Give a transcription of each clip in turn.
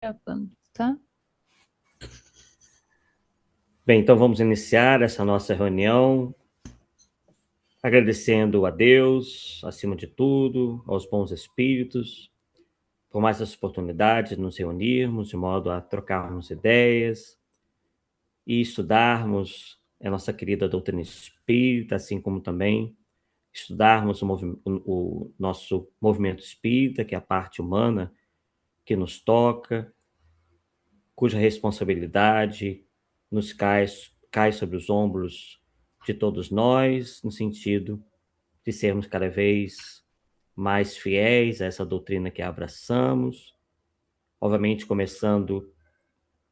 Gravando, tá? Bem, então vamos iniciar essa nossa reunião agradecendo a Deus, acima de tudo, aos bons espíritos, por mais essa oportunidade de nos reunirmos de modo a trocarmos ideias e estudarmos a nossa querida doutrina espírita, assim como também estudarmos o nosso movimento espírita, que é a parte humana que nos toca, cuja responsabilidade nos cai sobre os ombros de todos nós, no sentido de sermos cada vez mais fiéis a essa doutrina que abraçamos, obviamente começando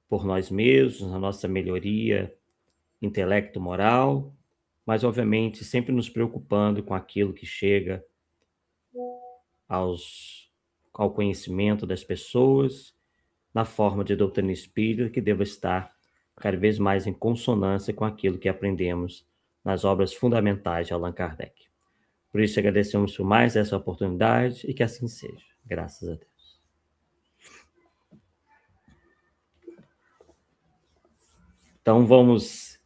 por nós mesmos, a nossa melhoria intelecto-moral, mas obviamente sempre nos preocupando com aquilo que chega ao conhecimento das pessoas na forma de doutrina espírita que deva estar cada vez mais em consonância com aquilo que aprendemos nas obras fundamentais de Allan Kardec. Por isso, agradecemos por mais essa oportunidade e que assim seja. Graças a Deus. Então, vamos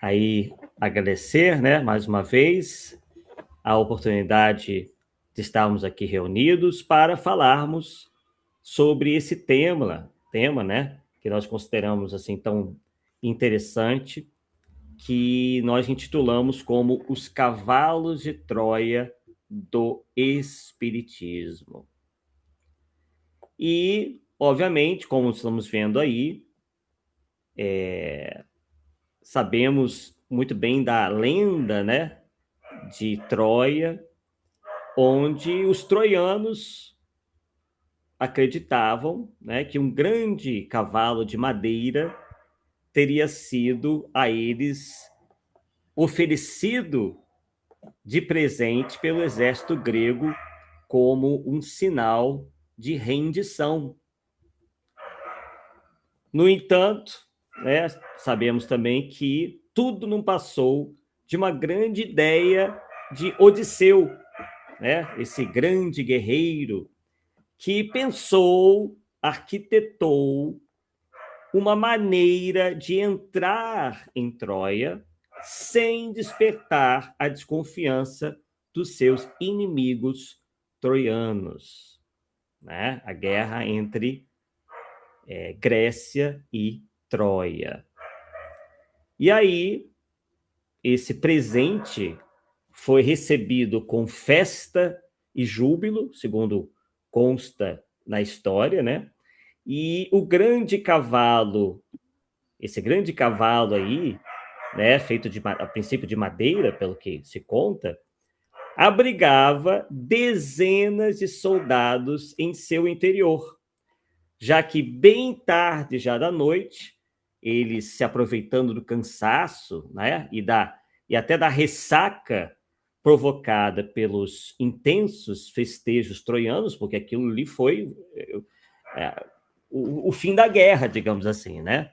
aí agradecer, né, mais uma vez, a oportunidade de estarmos aqui reunidos para falarmos sobre esse tema, né, que nós consideramos assim tão interessante, que nós intitulamos como Os Cavalos de Troia do Espiritismo. E, obviamente, como estamos vendo aí, sabemos muito bem da lenda, né, de Troia, onde os troianos acreditavam, né, que um grande cavalo de madeira teria sido a eles oferecido de presente pelo exército grego como um sinal de rendição. No entanto, né, sabemos também que tudo não passou de uma grande ideia de Odisseu, né, esse grande guerreiro que pensou, arquitetou uma maneira de entrar em Troia sem despertar a desconfiança dos seus inimigos troianos, né? A guerra entre Grécia e Troia. E aí, esse presente foi recebido com festa e júbilo, segundo consta na história, né? E o grande cavalo, esse grande cavalo aí, né, feito a princípio de madeira, pelo que se conta, abrigava dezenas de soldados em seu interior, já que bem tarde já da noite, eles se aproveitando do cansaço, né, e até da ressaca provocada pelos intensos festejos troianos, porque aquilo ali foi é, o fim da guerra, digamos assim, né?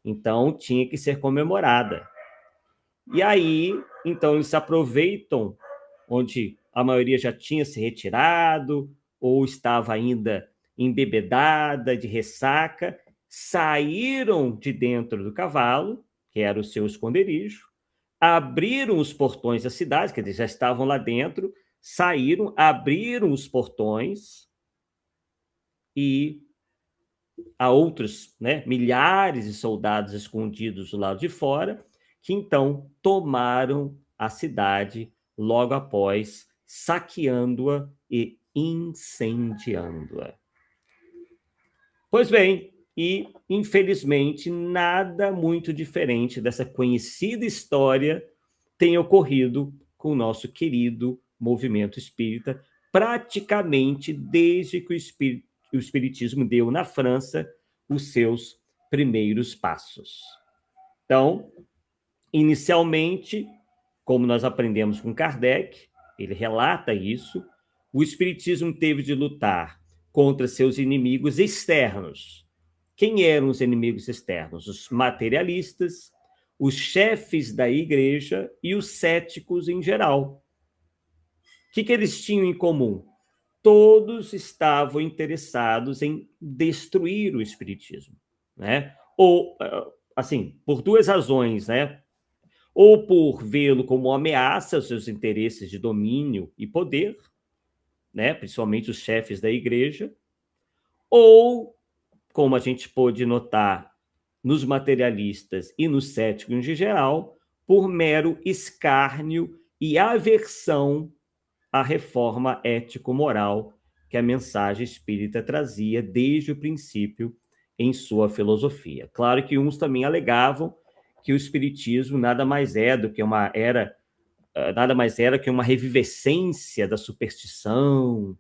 Então tinha que ser comemorada. E aí, então eles se aproveitam onde a maioria já tinha se retirado ou estava ainda embebedada de ressaca, saíram de dentro do cavalo, que era o seu esconderijo, abriram os portões da cidade, que eles já estavam lá dentro, saíram, abriram os portões e há outros, né, milhares de soldados escondidos do lado de fora, que então tomaram a cidade logo após, saqueando-a e incendiando-a. Pois bem, e infelizmente nada muito diferente dessa conhecida história tem ocorrido com o nosso querido movimento espírita, praticamente desde que o espiritismo deu na França os seus primeiros passos. Então, inicialmente, como nós aprendemos com Kardec, ele relata isso, o espiritismo teve de lutar contra seus inimigos externos. Quem eram os inimigos externos? Os materialistas, os chefes da igreja e os céticos em geral. O que eles tinham em comum? todos estavam interessados em destruir o espiritismo, né? Ou, assim, por duas razões, né? Ou por vê-lo como uma ameaça aos seus interesses de domínio e poder, né? Principalmente os chefes da igreja, ou, como a gente pôde notar nos materialistas e nos céticos em geral, por mero escárnio e aversão à reforma ético-moral que a mensagem espírita trazia desde o princípio em sua filosofia. Claro que uns também alegavam que o espiritismo nada mais é do que nada mais era que uma revivescência da superstição,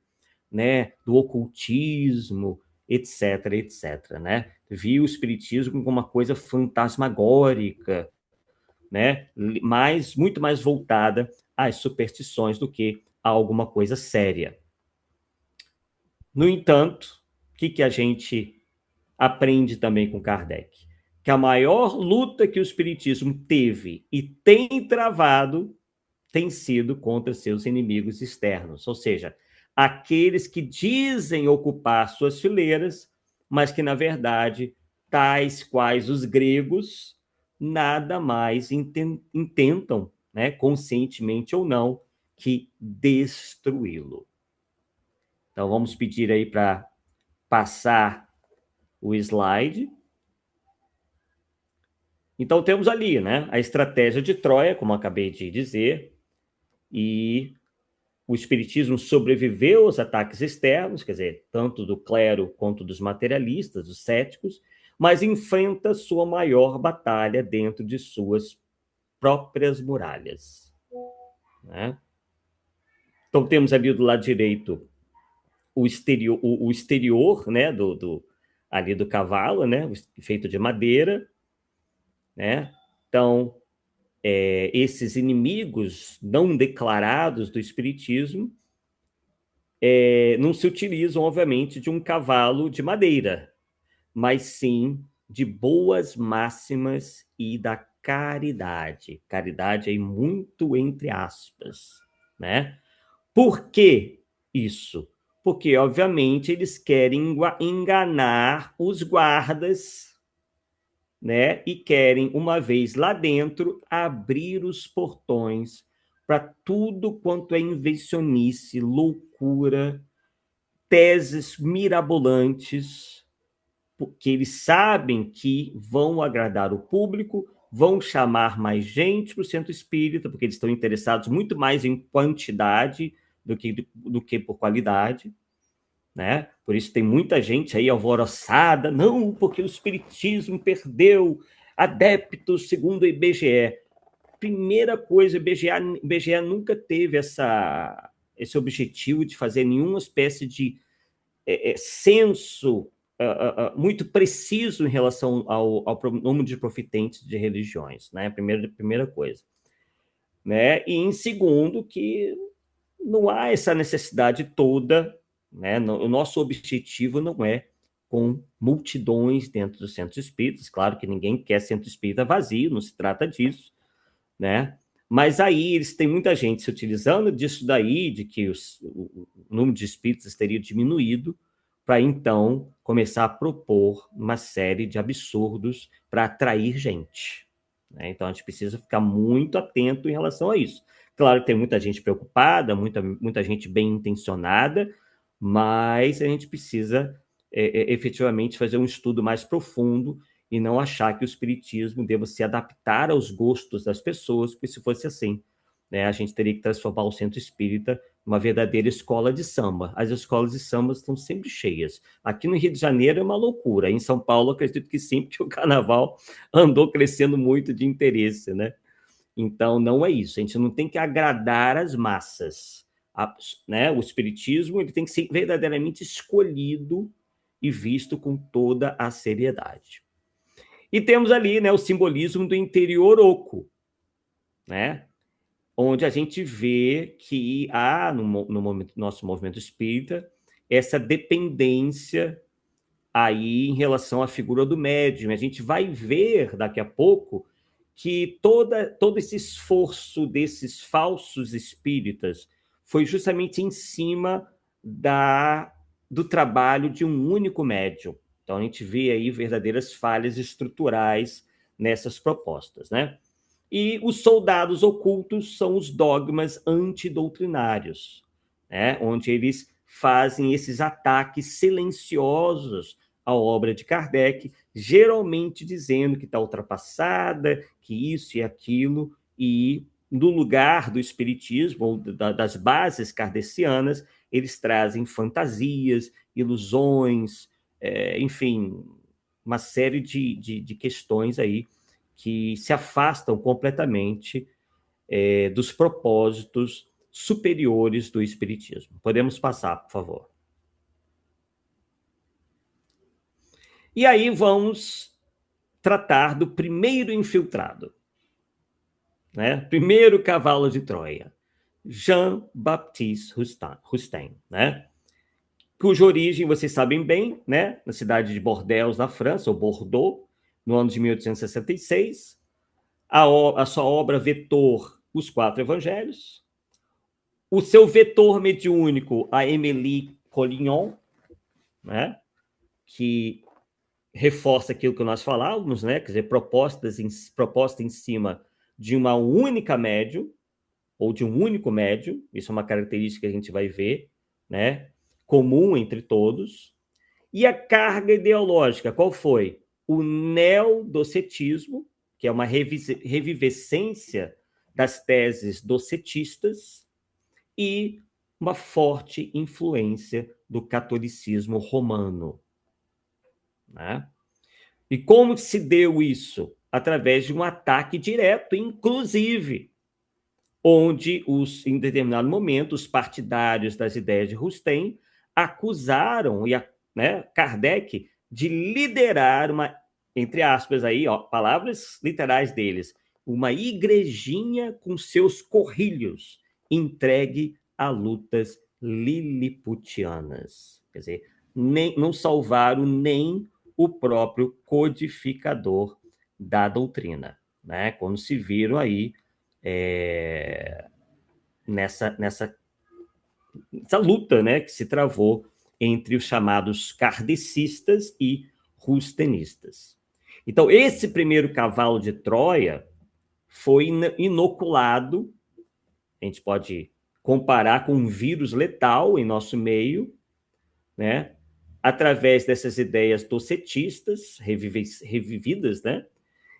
né, do ocultismo, etc, etc, né? Viu o espiritismo como uma coisa fantasmagórica, né, muito mais voltada às superstições do que a alguma coisa séria. No entanto, o que a gente aprende também com Kardec? Que a maior luta que o espiritismo teve e tem travado tem sido contra seus inimigos externos, ou seja, aqueles que dizem ocupar suas fileiras, mas que, na verdade, tais quais os gregos, nada mais intentam, né, conscientemente ou não, que destruí-lo. Então, vamos pedir aí para passar o slide. Então, temos ali, né, a estratégia de Troia, como acabei de dizer, e o espiritismo sobreviveu aos ataques externos, quer dizer, tanto do clero quanto dos materialistas, dos céticos, mas enfrenta sua maior batalha dentro de suas próprias muralhas, né? Então temos ali do lado direito o exterior, né, ali do cavalo, né, feito de madeira, né? Então esses inimigos não declarados do espiritismo não se utilizam, obviamente, de um cavalo de madeira, mas sim de boas máximas e da caridade. Caridade aí muito entre aspas, né? Por que isso? Porque, obviamente, eles querem enganar os guardas, né? E querem, uma vez lá dentro, abrir os portões para tudo quanto é invencionice, loucura, teses mirabolantes, porque eles sabem que vão agradar o público, vão chamar mais gente para o centro espírita, porque eles estão interessados muito mais em quantidade do que por qualidade, né? Por isso tem muita gente aí alvoroçada, não, porque o espiritismo perdeu adeptos segundo o IBGE. Primeira coisa, o IBGE nunca teve esse objetivo de fazer nenhuma espécie de censo muito preciso em relação ao número de profitentes de religiões, né? Primeira coisa. Né? E em segundo, que não há essa necessidade toda, né? O nosso objetivo não é com multidões dentro dos centros espíritas, claro que ninguém quer centro espírita vazio, não se trata disso, né? Mas aí eles têm muita gente se utilizando disso daí, de que o número de espíritas teria diminuído, para então começar a propor uma série de absurdos para atrair gente, né? Então a gente precisa ficar muito atento em relação a isso. Claro que tem muita gente preocupada, muita gente bem intencionada, mas a gente precisa efetivamente fazer um estudo mais profundo e não achar que o espiritismo deva se adaptar aos gostos das pessoas, porque se fosse assim, né, a gente teria que transformar o centro espírita numa verdadeira escola de samba. As escolas de samba estão sempre cheias. Aqui no Rio de Janeiro é uma loucura. Em São Paulo, acredito que sim, porque o carnaval andou crescendo muito de interesse, né? Então, não é isso. A gente não tem que agradar as massas. Né? O espiritismo ele tem que ser verdadeiramente escolhido e visto com toda a seriedade. E temos ali, né, o simbolismo do interior oco, né? Onde a gente vê que há, no nosso movimento espírita, essa dependência aí em relação à figura do médium. A gente vai ver daqui a pouco que todo esse esforço desses falsos espíritas foi justamente em cima do trabalho de um único médium. Então, a gente vê aí verdadeiras falhas estruturais nessas propostas, né? E os soldados ocultos são os dogmas antidoutrinários, né? Onde eles fazem esses ataques silenciosos à obra de Kardec, geralmente dizendo que está ultrapassada, que isso e aquilo, e no lugar do espiritismo, ou das bases kardecianas, eles trazem fantasias, ilusões, enfim, uma série de questões aí que se afastam completamente dos propósitos superiores do espiritismo. Podemos passar, por favor. E aí vamos tratar do primeiro infiltrado, né? Primeiro cavalo de Troia, Jean-Baptiste Rustin, né? Cuja origem vocês sabem bem, né? Na cidade de Bordeaux, na França, ou Bordeaux, no ano de 1866. A sua obra vetor, Os Quatro Evangelhos. O seu vetor mediúnico, a Émilie Collignon, né? Que reforça aquilo que nós falávamos, né? Quer dizer, proposta em cima de uma única médium, ou de um único médium, isso é uma característica que a gente vai ver, né? Comum entre todos. E a carga ideológica, qual foi? O neodocetismo, que é uma revivescência das teses docetistas, e uma forte influência do catolicismo romano, né? E como se deu isso? Através de um ataque direto, inclusive, onde, em determinado momento, os partidários das ideias de Rustem acusaram né, Kardec de liderar uma, entre aspas, aí, ó, palavras literais deles, uma igrejinha com seus corrilhos entregue a lutas liliputianas. Quer dizer, não salvaram nem o próprio codificador da doutrina, né? Quando se viram aí nessa luta, né, que se travou entre os chamados kardecistas e rustenistas. Então, esse primeiro cavalo de Troia foi inoculado, a gente pode comparar com um vírus letal em nosso meio, né, através dessas ideias docetistas, revividas, né,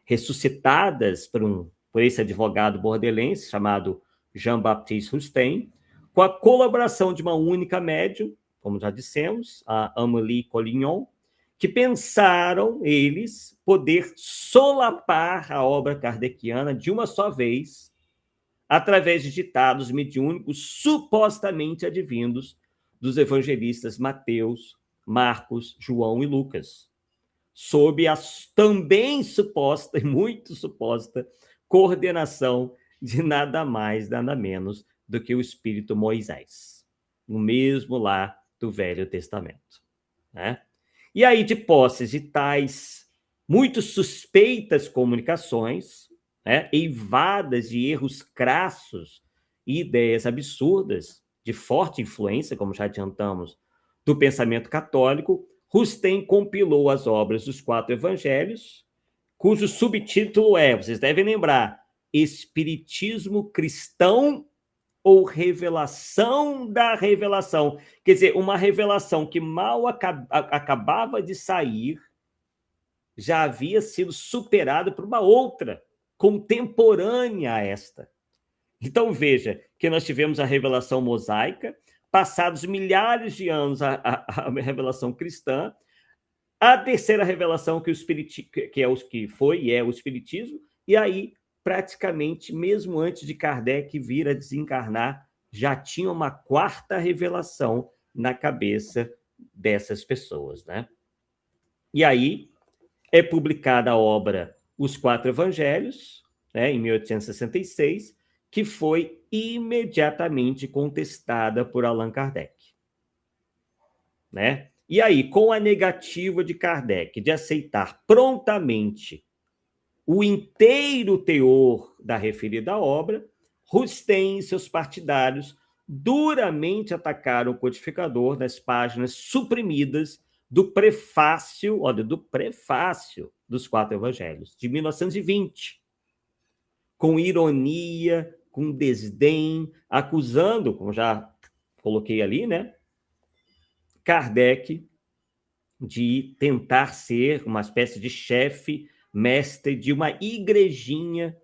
ressuscitadas por esse advogado bordelense chamado Jean-Baptiste Rustin, com a colaboração de uma única médium, como já dissemos, a Amélie Collignon, que pensaram, eles, poder solapar a obra kardeciana de uma só vez, através de ditados mediúnicos supostamente advindos dos evangelistas Mateus, Marcos, João e Lucas, sob a também suposta e muito suposta coordenação de nada mais, nada menos do que o Espírito Moisés, o mesmo lá do Velho Testamento, né? E aí, de posse de tais muito suspeitas comunicações, né, eivadas de erros crassos e ideias absurdas, de forte influência, como já adiantamos, do pensamento católico, Rustem compilou as obras dos quatro evangelhos, cujo subtítulo é, vocês devem lembrar, Espiritismo Cristão ou Revelação da Revelação. Quer dizer, uma revelação que mal acabava de sair, já havia sido superada por uma outra, contemporânea a esta. Então, veja que nós tivemos a revelação mosaica, passados milhares de anos a revelação cristã, a terceira revelação que foi e é o espiritismo, e aí praticamente mesmo antes de Kardec vir a desencarnar, já tinha uma quarta revelação na cabeça dessas pessoas, né? E aí é publicada a obra Os Quatro Evangelhos, né, em 1866, que foi imediatamente contestada por Allan Kardec, né? E aí, com a negativa de Kardec de aceitar prontamente o inteiro teor da referida obra, Rustem e seus partidários duramente atacaram o codificador nas páginas suprimidas do prefácio, olha, do prefácio dos 4 evangelhos, de 1920, com ironia, com desdém, acusando, como já coloquei ali, né, Kardec de tentar ser uma espécie de chefe, mestre de uma igrejinha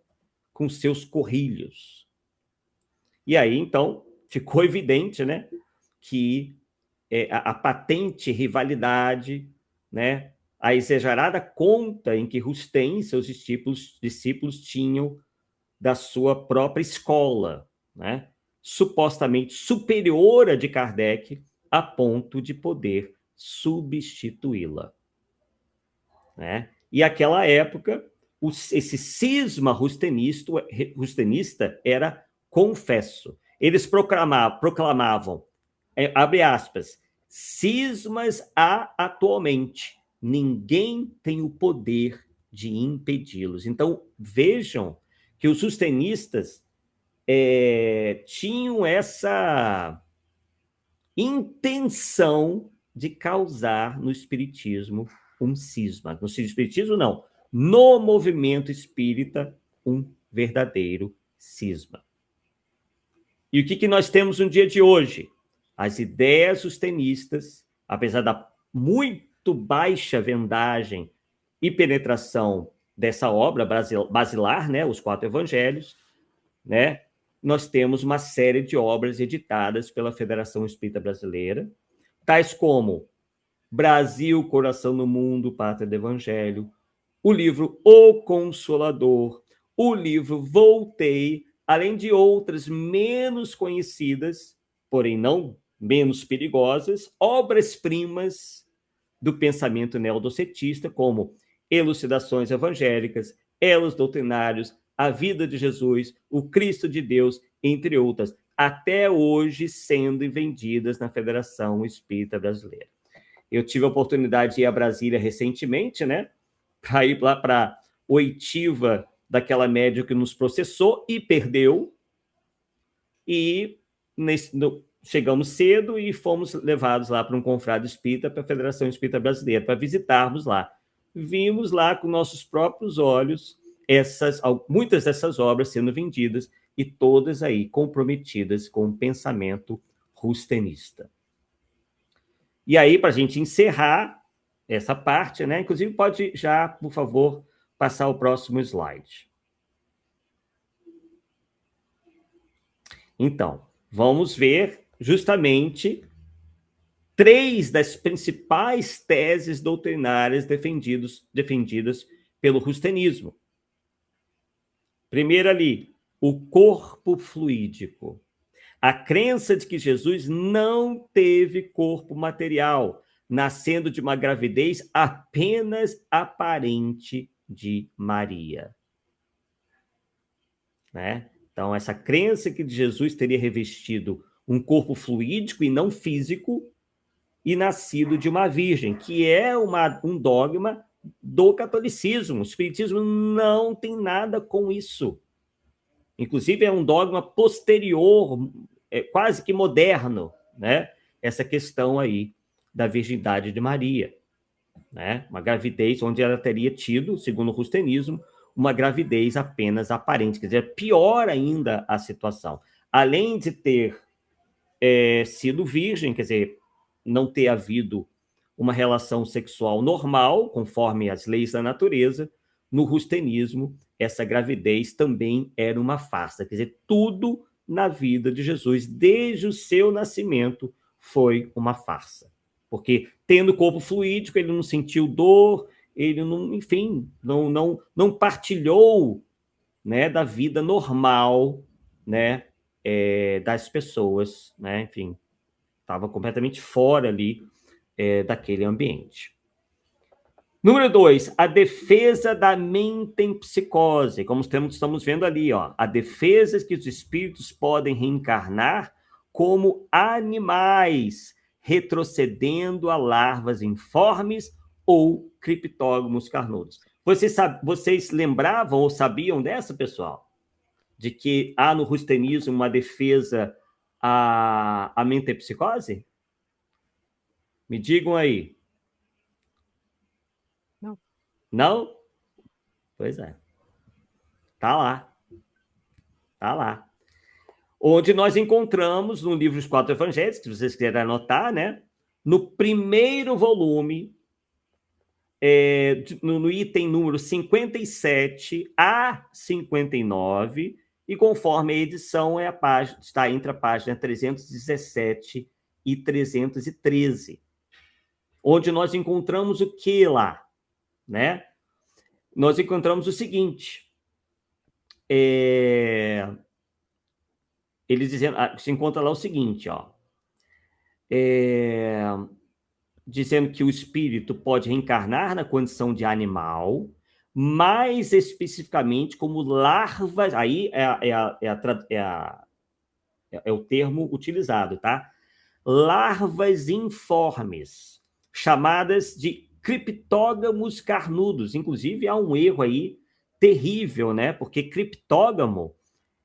com seus corrilhos. E aí, então, ficou evidente, né, que a patente rivalidade, né, a exagerada conta em que Rustem e seus discípulos tinham da sua própria escola, né, supostamente superior à de Kardec, a ponto de poder substituí-la. Né? E aquela época, esse cisma rustenista era confesso. Eles proclamavam, abre aspas, cismas há atualmente, ninguém tem o poder de impedi-los. Então, vejam que os rustenistas tinham essa intenção de causar no espiritismo um cisma. No espiritismo, não. No movimento espírita, um verdadeiro cisma. E o que nós temos no dia de hoje? As ideias sustenistas, apesar da muito baixa vendagem e penetração dessa obra basilar, né, os 4 evangelhos, né, nós temos uma série de obras editadas pela Federação Espírita Brasileira, tais como Brasil, Coração no Mundo, Pátria do Evangelho, o livro O Consolador, o livro Voltei, além de outras menos conhecidas, porém não menos perigosas, obras-primas do pensamento neodocetista, como Elucidações Evangélicas, Elos Doutrinários, A Vida de Jesus, O Cristo de Deus, entre outras, até hoje sendo vendidas na Federação Espírita Brasileira. Eu tive a oportunidade de ir a Brasília recentemente, né, para ir lá para oitiva daquela médium que nos processou e perdeu, e chegamos cedo e fomos levados lá para um confrade espírita, para a Federação Espírita Brasileira, para visitarmos lá. Vimos lá com nossos próprios olhos muitas dessas obras sendo vendidas e todas aí comprometidas com o pensamento rustenista. E aí, para a gente encerrar essa parte, né? Inclusive, pode já, por favor, passar o próximo slide. Então, vamos ver justamente 3 das principais teses doutrinárias defendidas pelo rustenismo. Primeiro ali, o corpo fluídico. A crença de que Jesus não teve corpo material, nascendo de uma gravidez apenas aparente de Maria. Né? Então, essa crença que Jesus teria revestido um corpo fluídico e não físico e nascido de uma virgem, que é um dogma do catolicismo. O espiritismo não tem nada com isso. Inclusive, é um dogma posterior, quase que moderno, né? Essa questão aí da virgindade de Maria. Né? Uma gravidez onde ela teria tido, segundo o rustenismo, uma gravidez apenas aparente, quer dizer, pior ainda a situação. Além de ter sido virgem, quer dizer, não ter havido uma relação sexual normal, conforme as leis da natureza, no rustenismo, essa gravidez também era uma farsa. Quer dizer, tudo na vida de Jesus, desde o seu nascimento, foi uma farsa. Porque, tendo corpo fluídico, ele não sentiu dor, ele não, enfim, não partilhou, né, da vida normal, né, das pessoas, né, enfim, estava completamente fora ali daquele ambiente. Número 2, a defesa da mente em psicose, como estamos vendo ali, ó, a defesa que os espíritos podem reencarnar como animais, retrocedendo a larvas informes ou criptógamos carnudos. Vocês lembravam ou sabiam dessa, pessoal? De que há no rustenismo uma defesa a mentepsicose? Me digam aí. Não. Não? Pois é. Tá lá. Tá lá. Onde nós encontramos no livro Os Quatro Evangelhos, se vocês quiserem anotar, né? No primeiro volume, no item número 57 a 59, e conforme a edição é a página, está entre a página 317 e 313, onde nós encontramos o que lá, né? Nós encontramos o seguinte, eles dizendo, se encontra lá o seguinte, ó, dizendo que o espírito pode reencarnar na condição de animal, mais especificamente como larvas, aí é o termo utilizado, tá? Larvas informes, chamadas de criptógamos carnudos. Inclusive, há um erro aí terrível, né? Porque criptógamo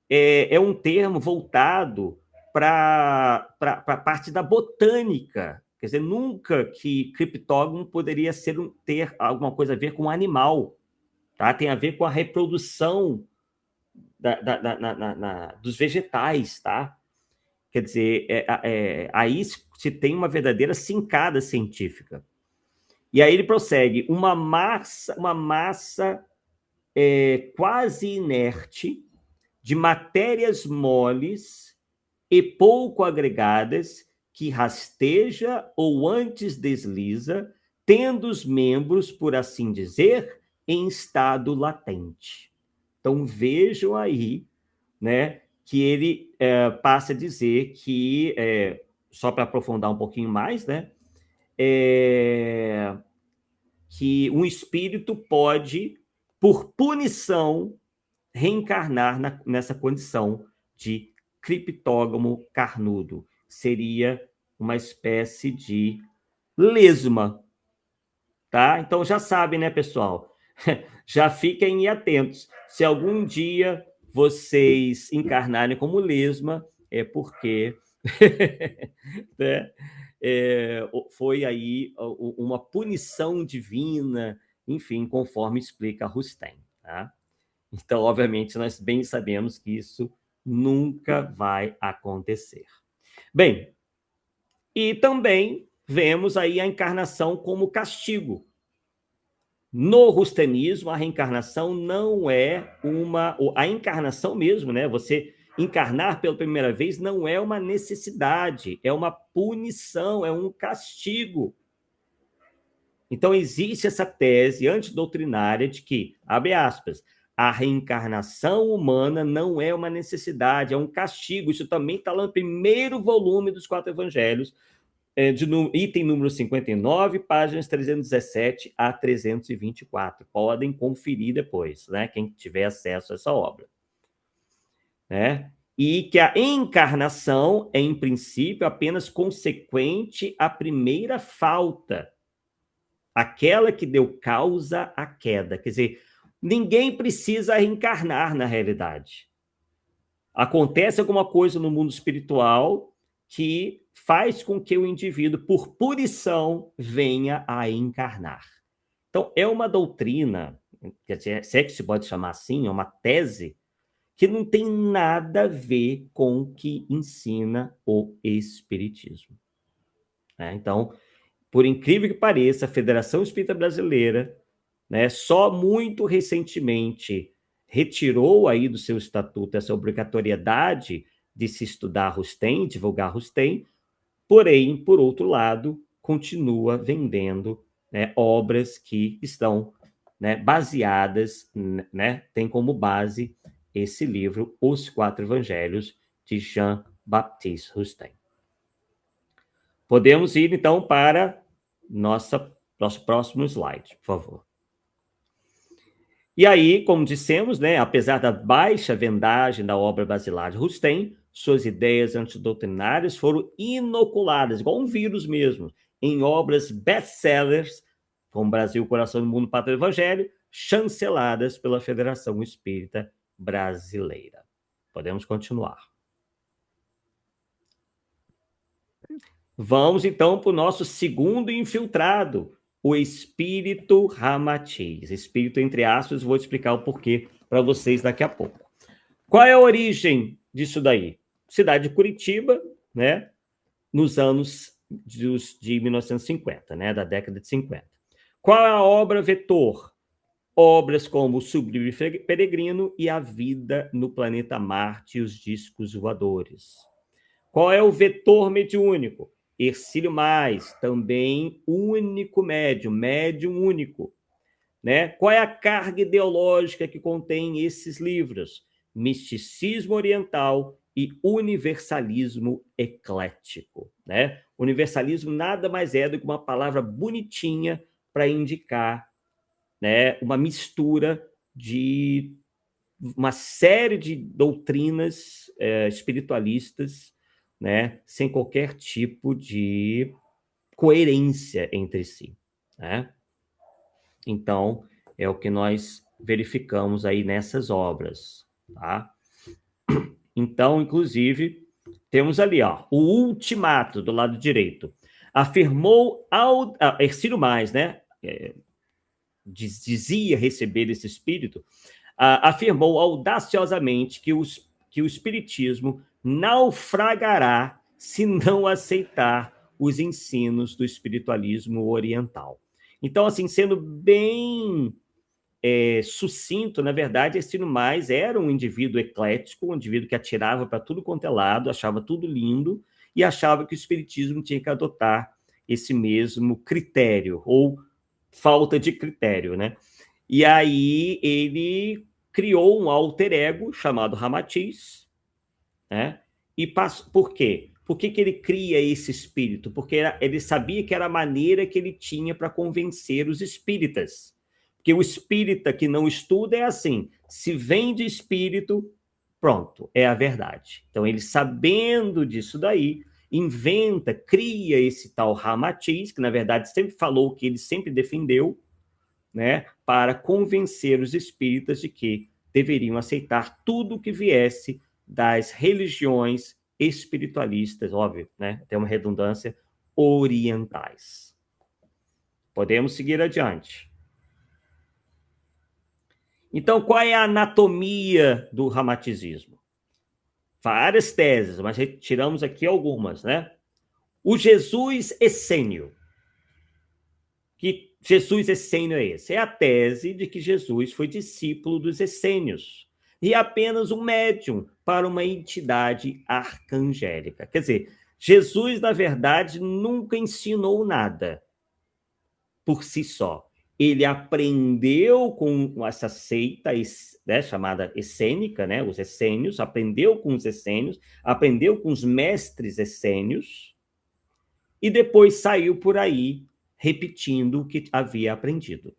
é um termo voltado para a parte da botânica. Quer dizer, nunca que criptógamo poderia ter alguma coisa a ver com animal. Tá? Tem a ver com a reprodução dos vegetais. Tá? Quer dizer, aí se tem uma verdadeira sincada científica. E aí ele prossegue, uma massa quase inerte de matérias moles e pouco agregadas que rasteja ou antes desliza, tendo os membros, por assim dizer, em estado latente. Então vejam aí, né, que ele passa a dizer que, só para aprofundar um pouquinho mais, né, que um espírito pode, por punição, reencarnar nessa condição de criptógamo carnudo. Seria uma espécie de lesma, tá? Então já sabem, né, pessoal? Já fiquem atentos. Se algum dia vocês encarnarem como lesma, é porque né, foi aí uma punição divina, enfim, conforme explica Rustem, tá? Então, obviamente, nós bem sabemos que isso nunca vai acontecer. Bem, e também vemos aí a encarnação como castigo. No rustenismo, a reencarnação não é uma... A encarnação mesmo, né? Você encarnar pela primeira vez não é uma necessidade, é uma punição, é um castigo. Então, existe essa tese antidoutrinária de que, abre aspas, a reencarnação humana não é uma necessidade, é um castigo. Isso também está lá no primeiro volume dos Quatro Evangelhos, item número 59, páginas 317 a 324. Podem conferir depois, né? Quem tiver acesso a essa obra. Né? E que a encarnação é, em princípio, apenas consequente à primeira falta, aquela que deu causa à queda. Quer dizer, ninguém precisa reencarnar na realidade. Acontece alguma coisa no mundo espiritual que faz com que o indivíduo, por punição, venha a encarnar. Então, é uma doutrina, se é que se pode chamar assim, é uma tese, que não tem nada a ver com o que ensina o Espiritismo. Então, por incrível que pareça, a Federação Espírita Brasileira, né, só muito recentemente retirou aí do seu estatuto essa obrigatoriedade de se estudar Rustem, divulgar Rustem, porém, por outro lado, continua vendendo, né, obras que estão, né, baseadas, né, tem como base esse livro, Os Quatro Evangelhos, de Jean-Baptiste Rustem. Podemos ir, então, para nosso próximo slide, por favor. E aí, como dissemos, né, apesar da baixa vendagem da obra basilar de Rustem, suas ideias antidoutrinárias foram inoculadas, igual um vírus mesmo, em obras best-sellers, como Brasil, Coração do Mundo, Pátria do Evangelho, chanceladas pela Federação Espírita Brasileira. Podemos continuar. Vamos, então, para o nosso segundo infiltrado, o espírito Ramatiz. Espírito, entre aspas, vou explicar o porquê para vocês daqui a pouco. Qual é a origem disso daí? Cidade de Curitiba, né? Nos anos de 1950, né? Da década de 50. Qual é a obra vetor? Obras como O Sublime Peregrino e A Vida no Planeta Marte e os Discos Voadores. Qual é o vetor mediúnico? Hercílio Mais, também único médium, médium único. Né? Qual é a carga ideológica que contém esses livros? Misticismo oriental e universalismo eclético. Né? Universalismo nada mais é do que uma palavra bonitinha para indicar, né, uma mistura de uma série de doutrinas espiritualistas, né, sem qualquer tipo de coerência entre si. Né? Então, é o que nós verificamos aí nessas obras. Tá? Então, inclusive, temos ali ó, o ultimato do lado direito. Afirmou Hercílio Mais, né? Dizia receber esse espírito, afirmou audaciosamente que o espiritismo naufragará se não aceitar os ensinos do espiritualismo oriental. Então, assim, sendo bem sucinto, na verdade, Hercílio Mais era um indivíduo eclético, um indivíduo que atirava para tudo quanto é lado, achava tudo lindo e achava que o espiritismo tinha que adotar esse mesmo critério, ou falta de critério, né? E aí ele criou um alter ego chamado Ramatiz, né? E por quê? Por que ele cria esse espírito? Porque ele sabia que era a maneira que ele tinha para convencer os espíritas. Porque o espírita que não estuda é assim, se vem de espírito, pronto, é a verdade. Então ele, sabendo disso daí, inventa, cria esse tal Ramatiz, que na verdade sempre falou o que ele sempre defendeu, né, para convencer os espíritas de que deveriam aceitar tudo que viesse das religiões espiritualistas, óbvio, né, tem uma redundância, orientais. Podemos seguir adiante. Então, qual é a anatomia do ramatizismo? Várias teses, mas tiramos aqui algumas, né? O Jesus essênio. Que Jesus essênio é esse? É a tese de que Jesus foi discípulo dos essênios e apenas um médium para uma entidade arcangélica. Quer dizer, Jesus, na verdade, nunca ensinou nada por si só. Ele aprendeu com essa seita, né, chamada essênica, né, os essênios, aprendeu com os essênios, aprendeu com os mestres essênios e depois saiu por aí repetindo o que havia aprendido.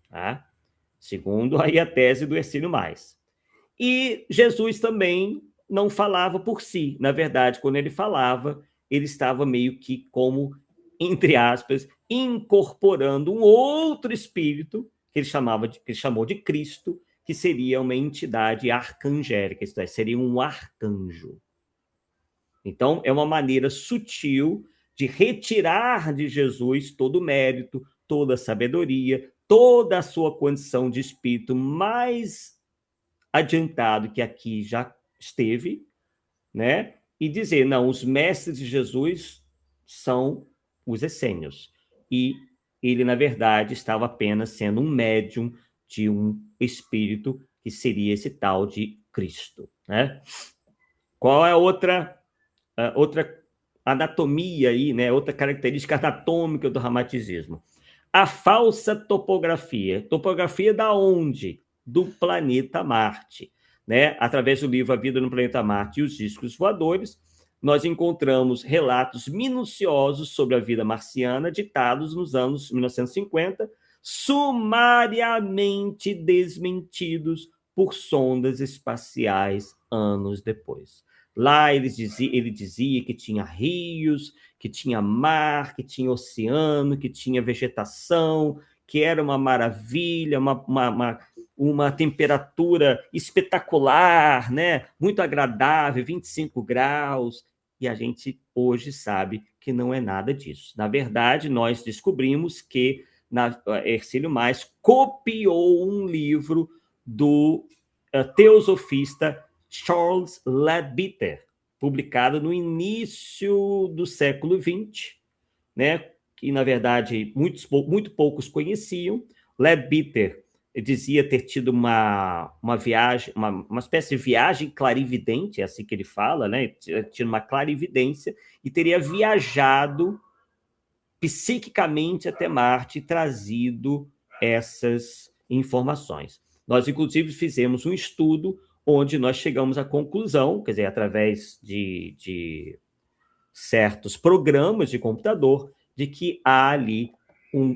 Tá? Segundo aí a tese do Hercílio Mais. E Jesus também não falava por si. Na verdade, quando ele falava, ele estava meio que como, entre aspas, incorporando um outro espírito que ele chamou de Cristo, que seria uma entidade arcangélica, isto é, seria um arcanjo. Então, é uma maneira sutil de retirar de Jesus todo o mérito, toda a sabedoria, toda a sua condição de espírito mais adiantado que aqui já esteve, né? E dizer, não, os mestres de Jesus são os essênios. E ele, na verdade, estava apenas sendo um médium de um espírito que seria esse tal de Cristo, né? Qual é a outra anatomia aí, né? Outra característica anatômica do ramatizismo? A falsa topografia. Topografia da onde? Do planeta Marte. Né? Através do livro A Vida no Planeta Marte e os Discos Voadores, nós encontramos relatos minuciosos sobre a vida marciana ditados nos anos 1950, sumariamente desmentidos por sondas espaciais anos depois. Lá ele dizia que tinha rios, que tinha mar, que tinha oceano, que tinha vegetação, que era uma maravilha, uma temperatura espetacular, né? Muito agradável, 25 graus. e a gente hoje sabe que não é nada disso. Na verdade, nós descobrimos que Hercílio Mais copiou um livro do teosofista Charles Leadbeater, publicado no início do século XX, né, que, na verdade, muito poucos conheciam. Leadbeater dizia ter tido uma viagem, uma espécie de viagem clarividente, é assim que ele fala, né? Tido uma clarividência e teria viajado psiquicamente até Marte e trazido essas informações. Nós, inclusive, fizemos um estudo onde nós chegamos à conclusão, quer dizer, através de certos programas de computador, de que há ali um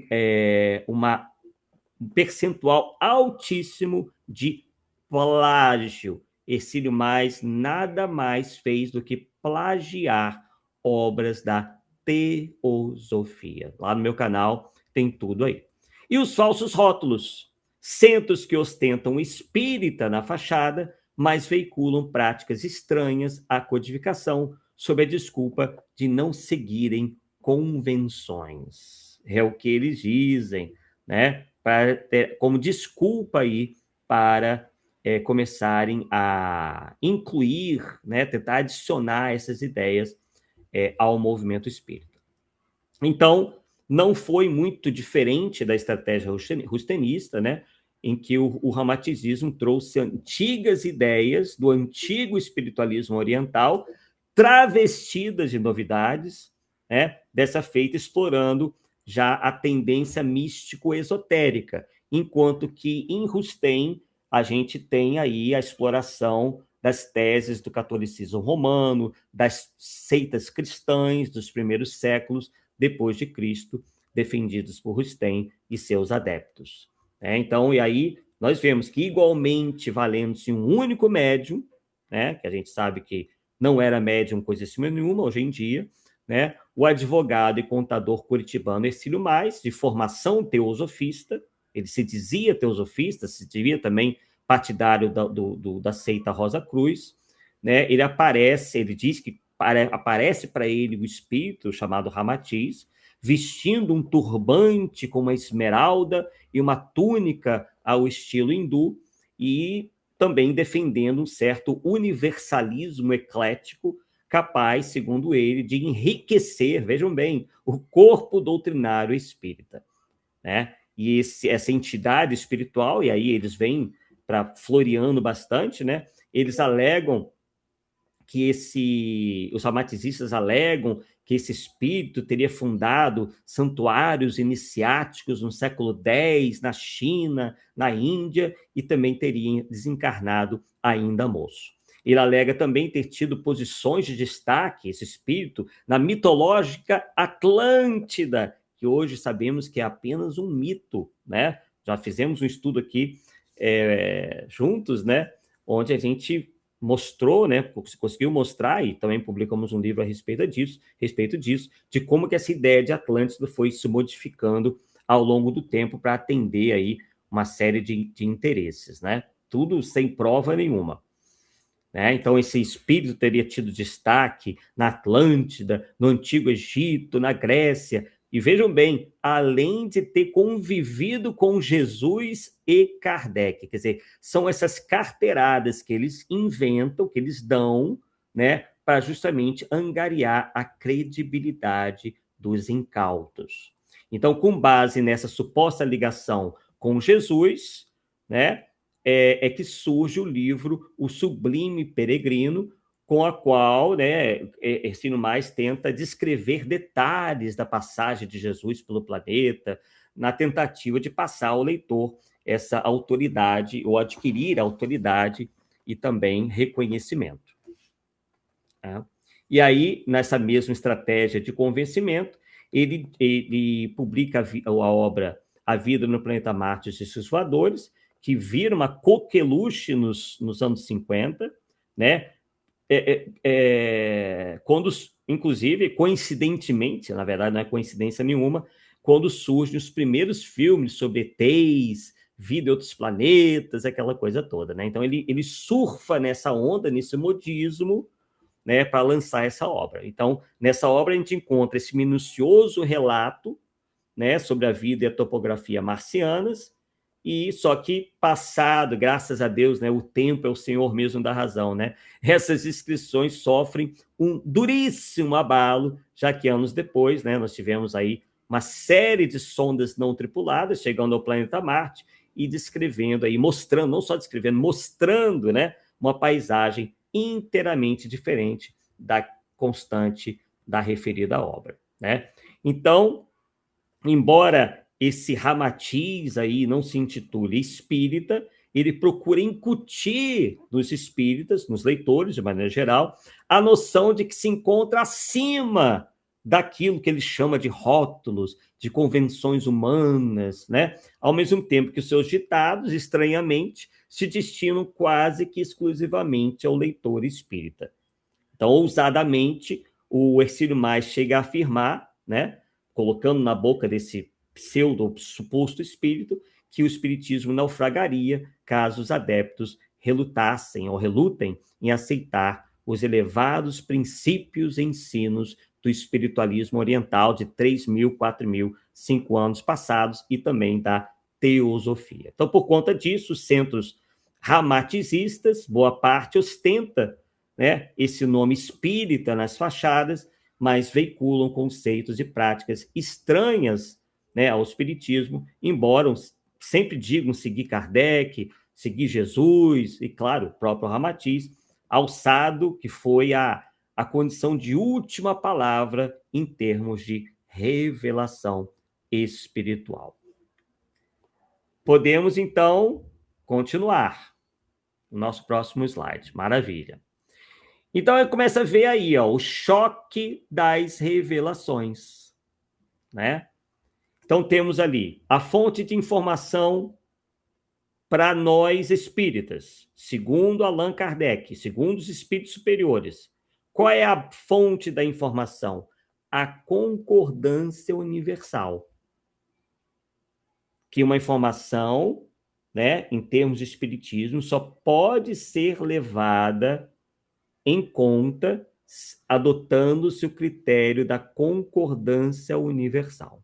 percentual altíssimo de plágio. Hercílio Mais nada mais fez do que plagiar obras da teosofia. Lá no meu canal tem tudo aí. E os falsos rótulos? Centros que ostentam espírita na fachada, mas veiculam práticas estranhas à codificação, sob a desculpa de não seguirem convenções. É o que eles dizem, né? Como desculpa aí para começarem a incluir, né, tentar adicionar essas ideias ao movimento espírita. Então, não foi muito diferente da estratégia rustenista, né, em que o ramaticismo trouxe antigas ideias do antigo espiritualismo oriental, travestidas de novidades, né, dessa feita explorando já a tendência místico-esotérica, enquanto que em Rustem a gente tem aí a exploração das teses do catolicismo romano, das seitas cristãs dos primeiros séculos depois de Cristo, defendidos por Rustem e seus adeptos. Então, e aí nós vemos que igualmente valendo-se um único médium, né, que a gente sabe que não era médium coisa assim nenhuma hoje em dia, né, o advogado e contador curitibano Hercílio Mais, de formação teosofista, ele se dizia teosofista, se dizia também partidário da seita Rosa Cruz, né, ele diz que aparece para ele o espírito chamado Ramatiz, vestindo um turbante com uma esmeralda e uma túnica ao estilo hindu, e também defendendo um certo universalismo eclético, capaz, segundo ele, de enriquecer, vejam bem, o corpo doutrinário espírita, né? E essa entidade espiritual, e aí eles vêm para floreando bastante, né? Eles alegam que os ramatizistas alegam que esse espírito teria fundado santuários iniciáticos no século X, na China, na Índia, e também teria desencarnado ainda moço. Ele alega também ter tido posições de destaque, esse espírito, na mitológica Atlântida, que hoje sabemos que é apenas um mito, né? Já fizemos um estudo aqui juntos, né? Onde a gente mostrou, né, conseguiu mostrar, e também publicamos um livro a respeito disso, de como que essa ideia de Atlântida foi se modificando ao longo do tempo para atender aí uma série de interesses, né? Tudo sem prova nenhuma. Né? Então, esse espírito teria tido destaque na Atlântida, no Antigo Egito, na Grécia. E vejam bem, além de ter convivido com Jesus e Kardec, quer dizer, são essas carteiradas que eles inventam, que eles dão, né, para justamente angariar a credibilidade dos incautos. Então, com base nessa suposta ligação com Jesus, né, que surge o livro O Sublime Peregrino, com a qual, né, Hercílio Mais tenta descrever detalhes da passagem de Jesus pelo planeta, na tentativa de passar ao leitor essa autoridade, ou adquirir autoridade e também reconhecimento. Tá? E aí, nessa mesma estratégia de convencimento, ele publica a obra A Vida no Planeta Marte e seus Voadores, que vira uma coqueluche nos anos 50, né? Quando, inclusive, coincidentemente, na verdade não é coincidência nenhuma, quando surgem os primeiros filmes sobre ETs, vida em outros planetas, aquela coisa toda, né? Então ele surfa nessa onda, nesse modismo, né, para lançar essa obra. Então, nessa obra a gente encontra esse minucioso relato, né, sobre a vida e a topografia marcianas, e só que passado, graças a Deus, né, o tempo é o Senhor mesmo da razão, né? Essas inscrições sofrem um duríssimo abalo, já que anos depois, né, nós tivemos aí uma série de sondas não tripuladas chegando ao planeta Marte e descrevendo aí, mostrando, não só descrevendo, mostrando, né, uma paisagem inteiramente diferente da constante da referida obra, né? Então, embora esse Ramatiz aí não se intitule espírita, ele procura incutir nos espíritas, nos leitores, de maneira geral, a noção de que se encontra acima daquilo que ele chama de rótulos, de convenções humanas, né? Ao mesmo tempo que os seus ditados, estranhamente, se destinam quase que exclusivamente ao leitor espírita. Então, ousadamente, o Hercílio Mais chega a afirmar, né, colocando na boca desse pseudo suposto espírito, que o espiritismo naufragaria caso os adeptos relutassem ou relutem em aceitar os elevados princípios e ensinos do espiritualismo oriental de 3.000, 4.000, 5 anos passados e também da teosofia. Então, por conta disso, os centros ramatizistas, boa parte ostenta, né, esse nome espírita nas fachadas, mas veiculam conceitos e práticas estranhas, né, ao espiritismo, embora sempre digam seguir Kardec, seguir Jesus e, claro, o próprio Ramatiz, alçado que foi a condição de última palavra em termos de revelação espiritual. Podemos, então, continuar o nosso próximo slide. Maravilha. Então, eu começo a ver aí, ó, o choque das revelações, né? Então, temos ali a fonte de informação para nós espíritas, segundo Allan Kardec, segundo os espíritos superiores. Qual é a fonte da informação? A concordância universal. Que uma informação, né, em termos de espiritismo, só pode ser levada em conta adotando-se o critério da concordância universal.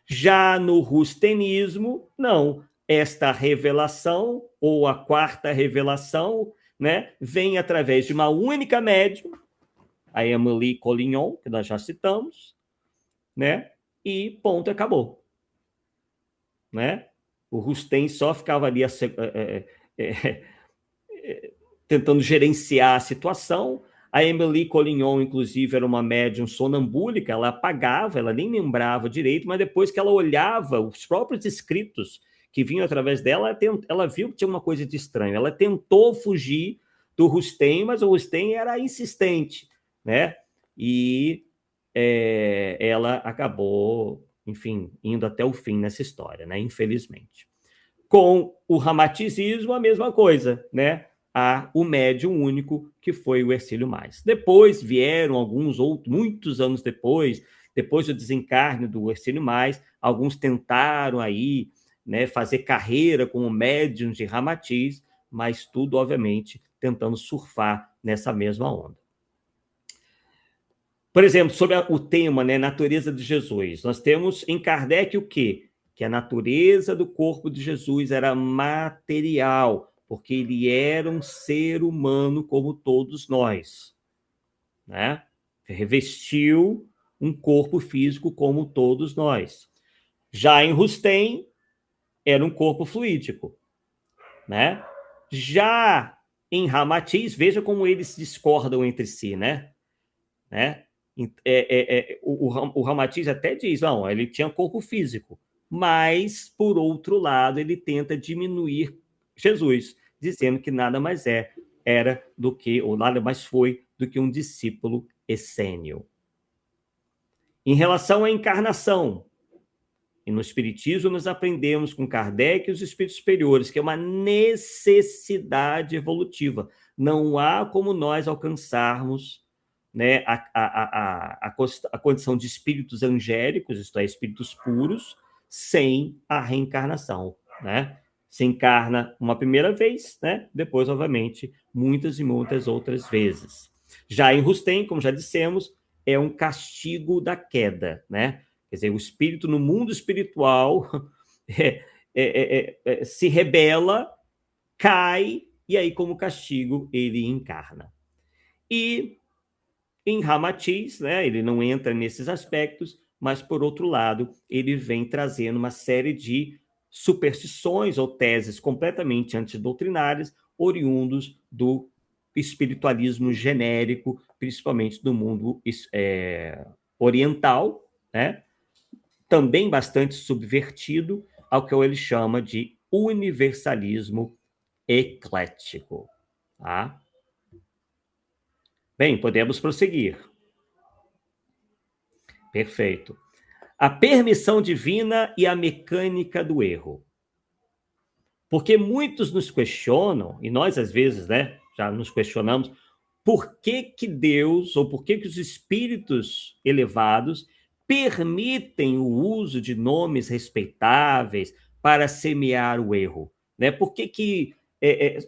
Já no rustenismo, não. Esta revelação, ou a quarta revelação, né, vem através de uma única médium, a Emily Collignon, que nós já citamos, né, e ponto, acabou. Né? O Rustem só ficava ali tentando gerenciar a situação. A Emily Collignon, inclusive, era uma médium sonambúlica, ela apagava, ela nem lembrava direito, mas depois que ela olhava os próprios escritos que vinham através dela, ela viu que tinha uma coisa de estranho. Ela tentou fugir do Rustem, mas o Rustem era insistente, né? E ela acabou, enfim, indo até o fim nessa história, né? Infelizmente. Com o ramatizismo, a mesma coisa, né? O médium único, que foi o Hercílio Mais. Depois vieram alguns outros, muitos anos depois do desencarne do Hercílio Mais, alguns tentaram aí, né, fazer carreira como médiums de Ramatiz, mas tudo, obviamente, tentando surfar nessa mesma onda. Por exemplo, sobre o tema, né, natureza de Jesus, nós temos em Kardec o quê? Que a natureza do corpo de Jesus era material, porque ele era um ser humano como todos nós, né? Revestiu um corpo físico como todos nós. Já em Rustem, era um corpo fluídico, né? Já em Ramatiz, veja como eles discordam entre si, né? O Ramatiz até diz, não, ele tinha corpo físico, mas, por outro lado, ele tenta diminuir Jesus, dizendo que nada mais era do que, ou nada mais foi do que um discípulo essênio. Em relação à encarnação, e no Espiritismo nós aprendemos com Kardec e os Espíritos Superiores, que é uma necessidade evolutiva. Não há como nós alcançarmos, né, a condição de espíritos angélicos, isto é, espíritos puros, sem a reencarnação, né? Se encarna uma primeira vez, né? Depois, obviamente, muitas e muitas outras vezes. Já em Rustem, como já dissemos, é um castigo da queda, né? Quer dizer, o espírito no mundo espiritual se rebela, cai, e aí, como castigo, ele encarna. E em Ramatiz, né, ele não entra nesses aspectos, mas, por outro lado, ele vem trazendo uma série de superstições ou teses completamente antidoutrinárias, oriundos do espiritualismo genérico, principalmente do mundo oriental, né? Também bastante subvertido ao que ele chama de universalismo eclético. Tá? Bem, podemos prosseguir. Perfeito. A permissão divina e a mecânica do erro. Porque muitos nos questionam, e nós às vezes, né, já nos questionamos, por que que Deus, ou por que que os espíritos elevados permitem o uso de nomes respeitáveis para semear o erro? Né? Por que que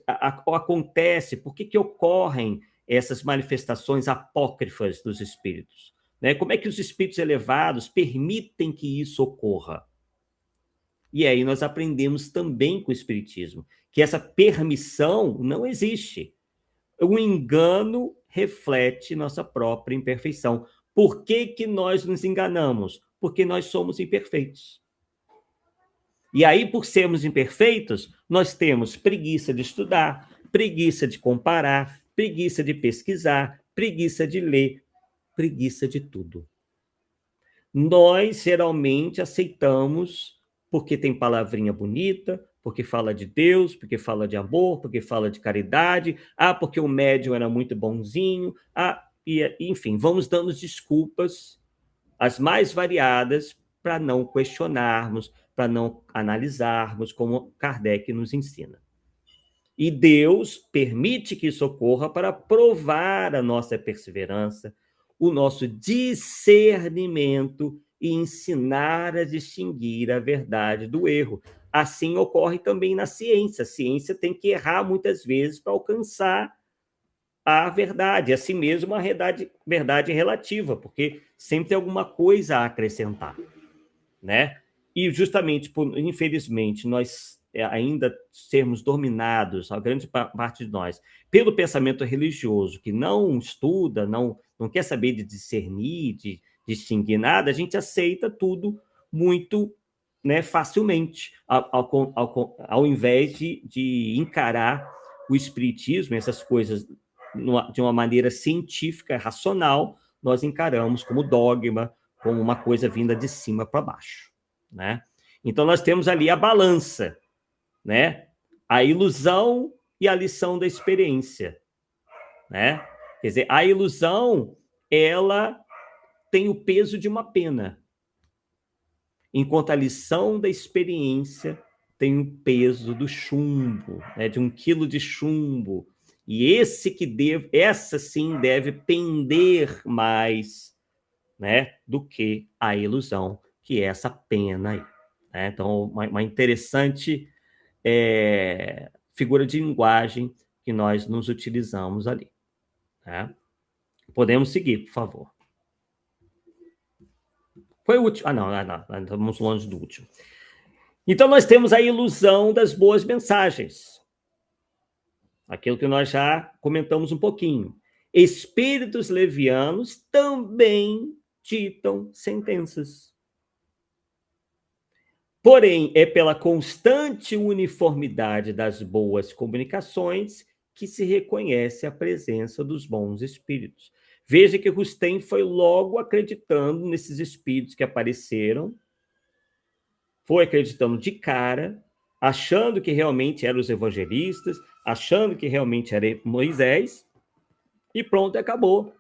acontece, por que que ocorrem essas manifestações apócrifas dos espíritos? Né? Como é que os espíritos elevados permitem que isso ocorra? E aí nós aprendemos também com o Espiritismo que essa permissão não existe. O engano reflete nossa própria imperfeição. Por que que nós nos enganamos? Porque nós somos imperfeitos. E aí, por sermos imperfeitos, nós temos preguiça de estudar, preguiça de comparar, preguiça de pesquisar, preguiça de ler, preguiça de tudo. Nós geralmente aceitamos porque tem palavrinha bonita, porque fala de Deus, porque fala de amor, porque fala de caridade, porque o médium era muito bonzinho, enfim, vamos dando desculpas, as mais variadas, para não questionarmos, para não analisarmos, como Kardec nos ensina. E Deus permite que isso ocorra para provar a nossa perseverança, o nosso discernimento e ensinar a distinguir a verdade do erro. Assim ocorre também na ciência. A ciência tem que errar muitas vezes para alcançar a verdade, assim mesmo a verdade relativa, porque sempre tem alguma coisa a acrescentar, né? E justamente por, infelizmente, nós ainda sermos dominados, a grande parte de nós, pelo pensamento religioso, que não estuda, não quer saber de discernir, de distinguir nada, a gente aceita tudo muito, né, facilmente, ao invés de encarar o espiritismo, essas coisas, de uma maneira científica, racional, nós encaramos como dogma, como uma coisa vinda de cima para baixo, né? Então nós temos ali a balança, né? A ilusão e a lição da experiência, né? Quer dizer, a ilusão, ela tem o peso de uma pena, enquanto a lição da experiência tem o peso do chumbo, né? De 1 quilo de chumbo. E essa sim deve pender mais, né, do que a ilusão, que é essa pena aí. Né? Então, uma interessante figura de linguagem que nós nos utilizamos ali. Né? Podemos seguir, por favor. Foi o último. Não, estamos longe do último. Então, nós temos a ilusão das boas mensagens. Aquilo que nós já comentamos um pouquinho. Espíritos levianos também ditam sentenças. Porém, é pela constante uniformidade das boas comunicações que se reconhece a presença dos bons espíritos. Veja que Rustem foi logo acreditando nesses espíritos que apareceram, foi acreditando de cara, achando que realmente eram os evangelistas, achando que realmente era Moisés, e pronto, acabou.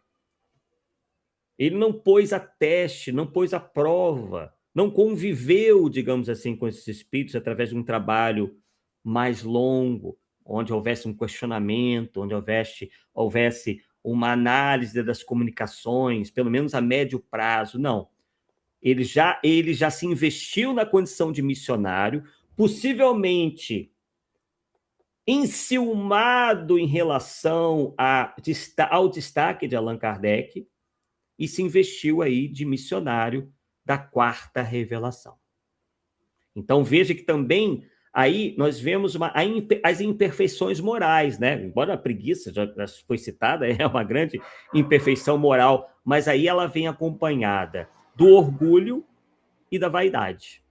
Ele não pôs a teste, não pôs a prova, não conviveu, digamos assim, com esses espíritos através de um trabalho mais longo, onde houvesse um questionamento, onde houvesse uma análise das comunicações, pelo menos a médio prazo. Não. Ele já se investiu na condição de missionário, possivelmente enciumado em relação ao destaque de Allan Kardec, e se investiu aí de missionário da quarta revelação. Então veja que também aí nós vemos as imperfeições morais, né? Embora a preguiça já foi citada, é uma grande imperfeição moral, mas aí ela vem acompanhada do orgulho e da vaidade,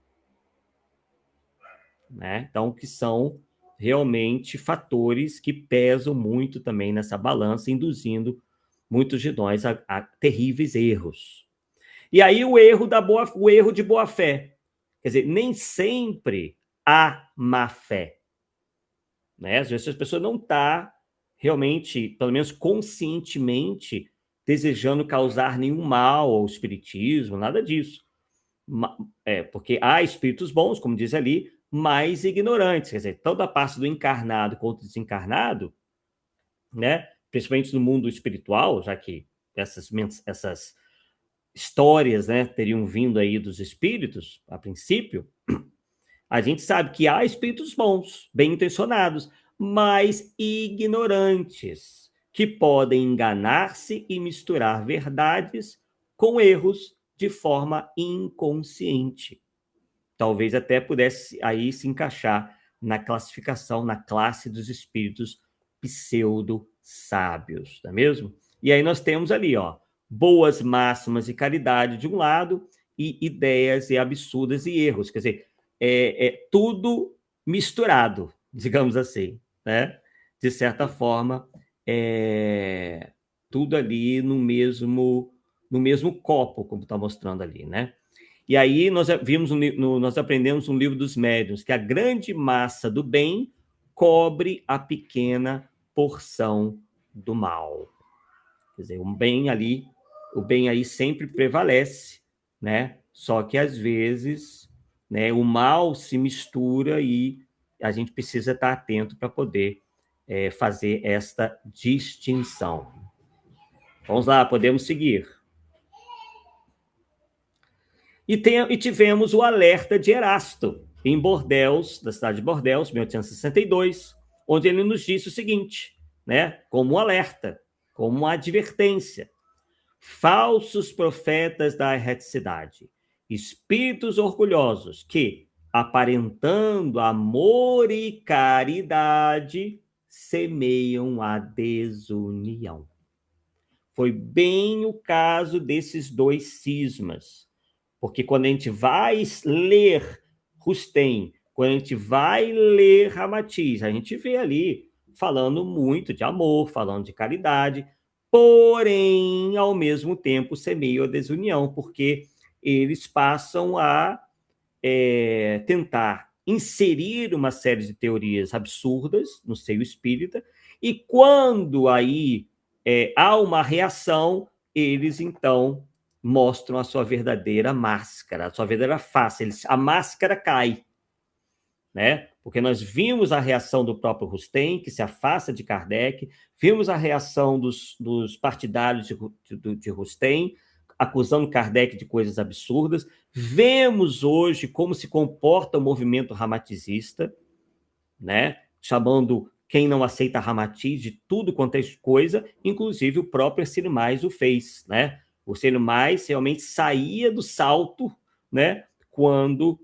né? Então, que são realmente fatores que pesam muito também nessa balança, induzindo muitos de nós a terríveis erros. E aí o erro de boa fé. Quer dizer, nem sempre há má fé, né? Às vezes a pessoa não está realmente, pelo menos conscientemente, desejando causar nenhum mal ao espiritismo, nada disso. Porque há espíritos bons, como diz ali, mais ignorantes. Quer dizer, tanto a parte do encarnado quanto do desencarnado, né? Principalmente no mundo espiritual, já que essas histórias, né, teriam vindo aí dos espíritos, a princípio, a gente sabe que há espíritos bons, bem intencionados, mas ignorantes, que podem enganar-se e misturar verdades com erros de forma inconsciente. Talvez até pudesse aí se encaixar na classificação, na classe dos espíritos pseudo-sábios, não é mesmo? E aí nós temos ali, ó, boas máximas de caridade de um lado e ideias e absurdas e erros. Quer dizer, tudo misturado, digamos assim, né? De certa forma, tudo ali no mesmo copo, como está mostrando ali, né? E aí nós nós aprendemos no livro dos médiuns que a grande massa do bem cobre a pequena porção do mal. Quer dizer, o bem aí sempre prevalece, né? Só que às vezes, né, o mal se mistura e a gente precisa estar atento para poder fazer esta distinção. Vamos lá, podemos seguir. E tivemos o alerta de Erasto, em Bordeaux, da cidade de Bordeaux, 1862, onde ele nos disse o seguinte, né, como um alerta, como uma advertência. Falsos profetas da erreticidade, espíritos orgulhosos que, aparentando amor e caridade, semeiam a desunião. Foi bem o caso desses dois cismas. Porque quando a gente vai ler Rustem, quando a gente vai ler Ramatiz, a gente vê ali falando muito de amor, falando de caridade, porém, ao mesmo tempo, semeia a desunião, porque eles passam a tentar inserir uma série de teorias absurdas no seio espírita, e quando aí há uma reação, eles então mostram a sua verdadeira máscara, a sua verdadeira face. A máscara cai, né? Porque nós vimos a reação do próprio Rustem, que se afasta de Kardec, vimos a reação dos partidários de Rustem, acusando Kardec de coisas absurdas. Vemos hoje como se comporta o movimento ramatizista, né? Chamando quem não aceita Ramatiz de tudo quanto é coisa, inclusive o próprio Ercílio Mais o fez, né? O Ercílio Mais realmente saía do salto, né? Quando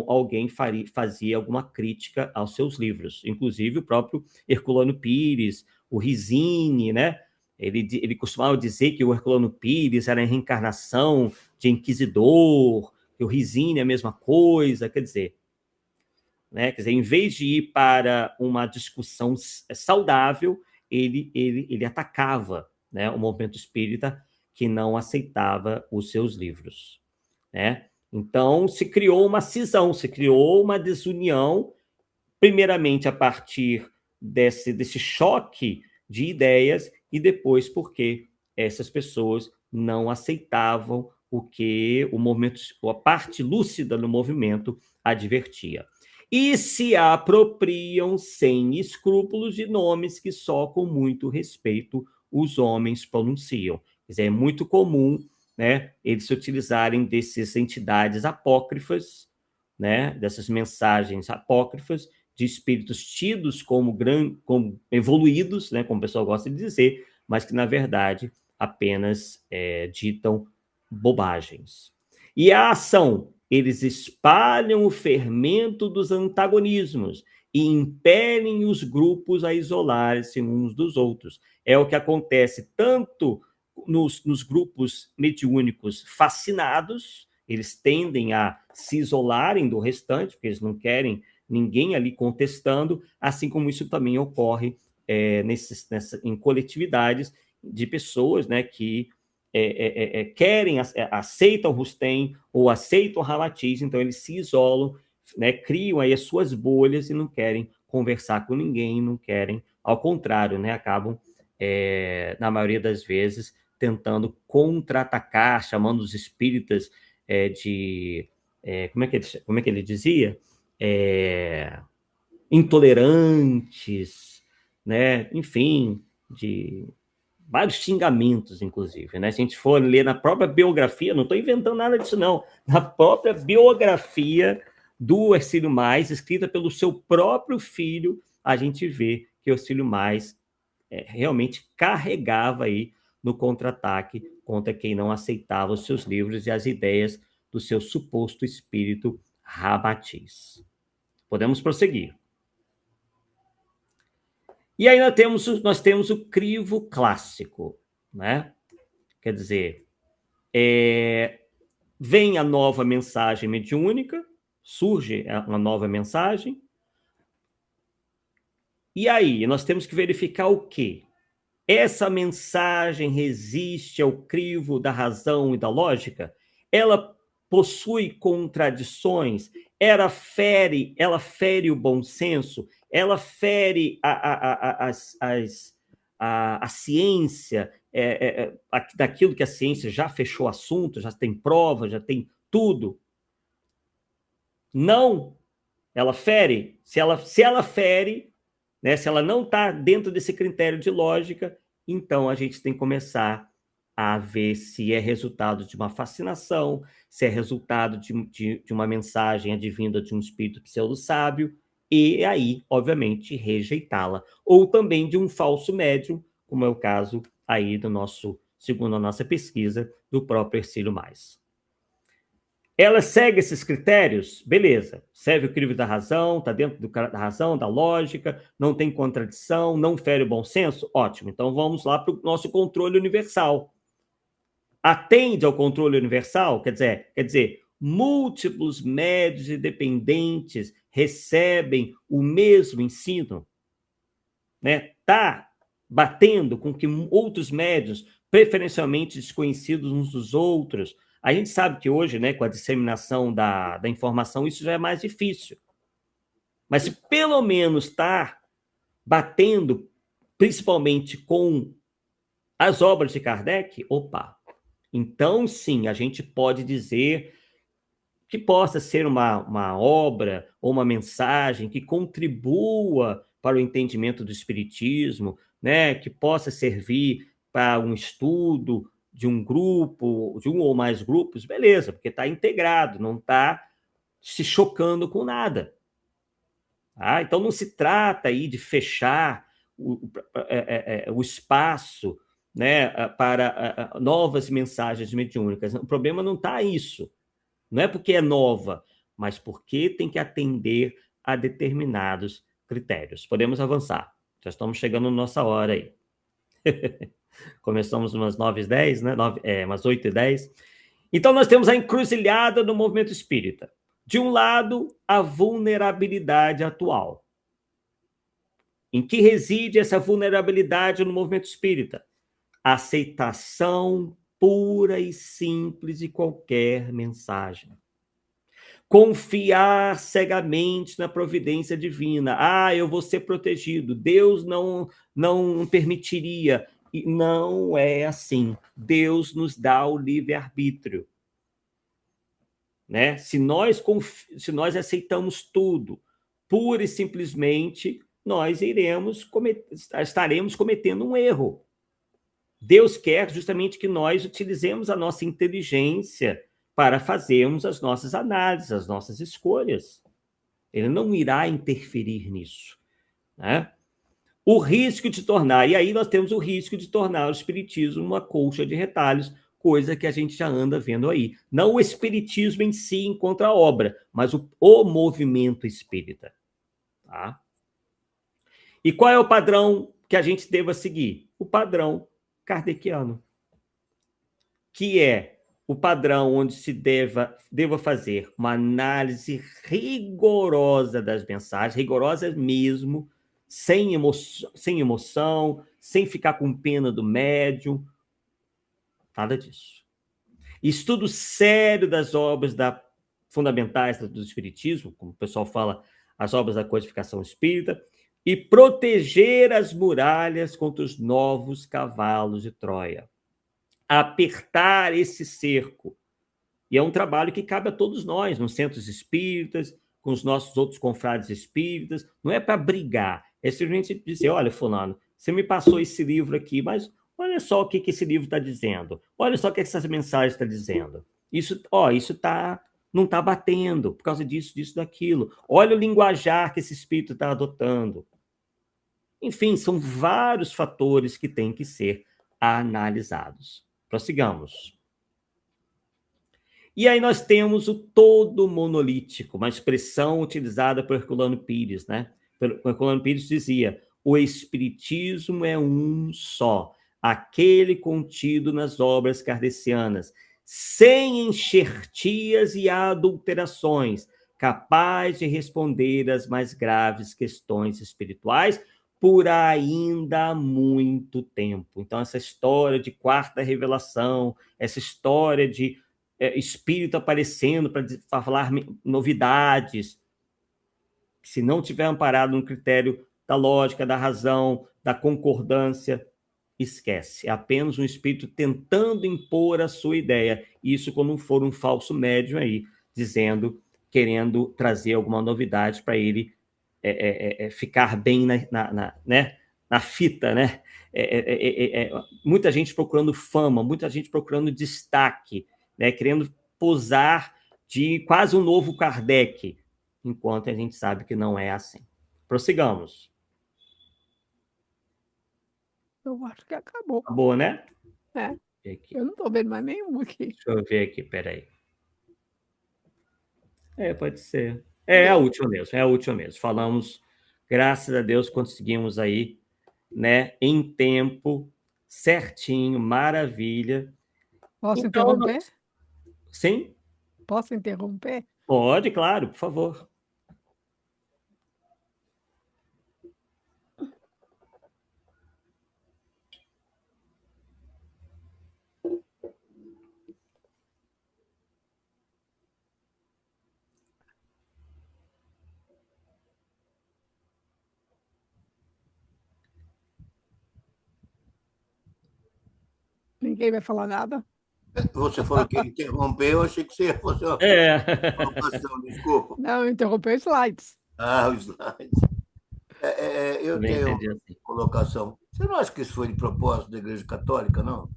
alguém fazia alguma crítica aos seus livros, inclusive o próprio Herculano Pires, o Rizzini, né? Ele costumava dizer que o Herculano Pires era a reencarnação de inquisidor, que o Rizzini é a mesma coisa, quer dizer, né? Quer dizer, em vez de ir para uma discussão saudável, ele atacava, né, o movimento espírita que não aceitava os seus livros, né? Então, se criou uma cisão, se criou uma desunião, primeiramente a partir desse choque de ideias, e depois porque essas pessoas não aceitavam o que o movimento, a parte lúcida do movimento advertia. E se apropriam sem escrúpulos de nomes que só com muito respeito os homens pronunciam. Quer dizer, é muito comum, né, eles se utilizarem dessas entidades apócrifas, né, dessas mensagens apócrifas, de espíritos tidos como evoluídos, né, como o pessoal gosta de dizer, mas que, na verdade, apenas ditam bobagens. E a ação, eles espalham o fermento dos antagonismos e impelem os grupos a isolar-se uns dos outros. É o que acontece tanto nos grupos mediúnicos fascinados, eles tendem a se isolarem do restante, porque eles não querem ninguém ali contestando, assim como isso também ocorre em coletividades de pessoas, né, que querem, aceitam Rustem ou aceitam Ramatiz, então eles se isolam, né, criam aí as suas bolhas e não querem conversar com ninguém, não querem, ao contrário, né, acabam, na maioria das vezes, tentando contra-atacar, chamando os espíritas de... como é que ele dizia? Intolerantes, né? Enfim, de vários xingamentos, inclusive, né? Se a gente for ler na própria biografia, não estou inventando nada disso, não, na própria biografia do Hercílio Mais, escrita pelo seu próprio filho, a gente vê que o Hercílio Mais realmente carregava aí no contra-ataque contra quem não aceitava os seus livros e as ideias do seu suposto espírito Ramatiz. Podemos prosseguir. E aí nós temos o crivo clássico, né? Quer dizer, vem a nova mensagem mediúnica, surge uma nova mensagem, e aí nós temos que verificar o quê? Essa mensagem resiste ao crivo da razão e da lógica? Ela possui contradições? Ela fere o bom senso? Ela fere a ciência, daquilo que a ciência já fechou assunto, já tem prova, já tem tudo? Não. Ela fere? Se ela fere, né, se ela não está dentro desse critério de lógica, então a gente tem que começar a ver se é resultado de uma fascinação, se é resultado de uma mensagem advinda de um espírito pseudo-sábio, e aí, obviamente, rejeitá-la. Ou também de um falso médium, como é o caso aí segundo a nossa pesquisa, do próprio Hercílio Mais. Ela segue esses critérios? Beleza. Serve o crivo da razão, está dentro da razão, da lógica, não tem contradição, não fere o bom senso? Ótimo. Então vamos lá para o nosso controle universal. Atende ao controle universal? Quer dizer, múltiplos médios e dependentes recebem o mesmo ensino? Está batendo com que outros médios, preferencialmente desconhecidos uns dos outros. A gente sabe que hoje, né, com a disseminação da informação, isso já é mais difícil. Mas se pelo menos está batendo, principalmente com as obras de Kardec, opa, então sim, a gente pode dizer que possa ser uma obra ou uma mensagem que contribua para o entendimento do espiritismo, né, que possa servir para um estudo de um grupo, de um ou mais grupos, beleza, porque está integrado, não está se chocando com nada. Então não se trata aí de fechar o espaço, né, para novas mensagens mediúnicas. O problema não está isso. Não é porque é nova, mas porque tem que atender a determinados critérios. Podemos avançar. Já estamos chegando na nossa hora aí. Começamos umas 9h10, né? Umas 8h10. Então, nós temos a encruzilhada do movimento espírita. De um lado, a vulnerabilidade atual. Em que reside essa vulnerabilidade no movimento espírita? A aceitação pura e simples de qualquer mensagem. Confiar cegamente na providência divina. Eu vou ser protegido. Deus não permitiria. E não é assim. Deus nos dá o livre-arbítrio. Né? Se nós aceitamos tudo, pura e simplesmente, nós estaremos cometendo um erro. Deus quer justamente que nós utilizemos a nossa inteligência para fazermos as nossas análises, as nossas escolhas. Ele não irá interferir nisso, né? O risco de tornar, e aí nós temos o risco de tornar o espiritismo uma colcha de retalhos, coisa que a gente já anda vendo aí. Não o espiritismo em si, enquanto a obra, mas o movimento espírita. Tá? E qual é o padrão que a gente deva seguir? O padrão kardeciano, que é o padrão onde se deva fazer uma análise rigorosa das mensagens, rigorosa mesmo, sem emoção, sem ficar com pena do médium, nada disso. Estudo sério das obras fundamentais do Espiritismo, como o pessoal fala, as obras da codificação espírita, e proteger as muralhas contra os novos cavalos de Troia. Apertar esse cerco. E é um trabalho que cabe a todos nós, nos centros espíritas, com os nossos outros confrades espíritas. Não é para brigar, é simplesmente dizer, olha, fulano, você me passou esse livro aqui, mas olha só o que esse livro está dizendo. Olha só o que essa mensagem está dizendo. Isso não está batendo por causa disso, daquilo. Olha o linguajar que esse espírito está adotando. Enfim, são vários fatores que têm que ser analisados. Prossigamos. E aí nós temos o todo monolítico, uma expressão utilizada por Herculano Pires, né? Herculano Pires dizia: o espiritismo é um só, aquele contido nas obras kardecianas, sem enxertias e adulterações, capaz de responder às mais graves questões espirituais por ainda muito tempo. Então, essa história de quarta revelação, essa história de espírito aparecendo para falar novidades, se não tiver amparado no critério da lógica, da razão, da concordância, esquece. É apenas um espírito tentando impor a sua ideia. Isso quando for um falso médium aí, querendo trazer alguma novidade para ele ficar bem na fita, né? Muita gente procurando fama, muita gente procurando destaque, né? Querendo posar de quase um novo Kardec, enquanto a gente sabe que não é assim. Prossigamos. Eu acho que acabou. Acabou, né? É. Eu não estou vendo mais nenhum aqui. Deixa eu ver aqui, peraí. Pode ser. É a última mesmo. Falamos, graças a Deus, conseguimos aí, né, em tempo, certinho, maravilha. Posso Então, interromper? Sim? Posso interromper? Pode, claro, por favor. Ninguém vai falar nada? Você falou que interrompeu, eu achei que você ia fazer uma colocação, desculpa. Não, interrompeu slides. Os slides. Eu Também tenho entendi uma assim. colocação. Você não acha que isso foi de propósito da Igreja Católica, não?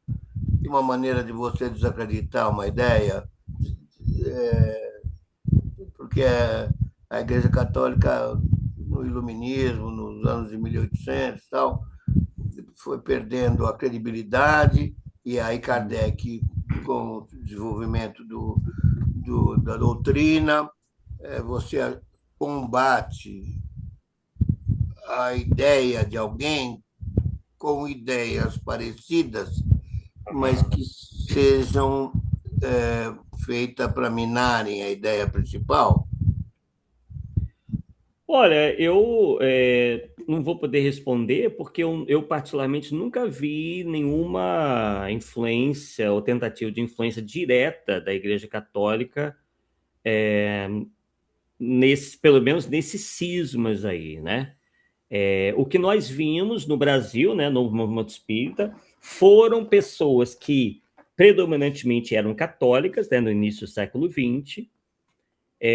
De uma maneira de você desacreditar uma ideia? Porque a Igreja Católica, no Iluminismo, nos anos de 1800 e tal, foi perdendo a credibilidade, e aí Kardec, com o desenvolvimento da doutrina, você combate a ideia de alguém com ideias parecidas, mas que sejam feitas para minarem a ideia principal? Olha, eu não vou poder responder porque eu particularmente nunca vi nenhuma influência ou tentativa de influência direta da Igreja Católica, pelo menos nesses cismas aí, né? O que nós vimos no Brasil, né, no movimento espírita, foram pessoas que predominantemente eram católicas, né, no início do século XX,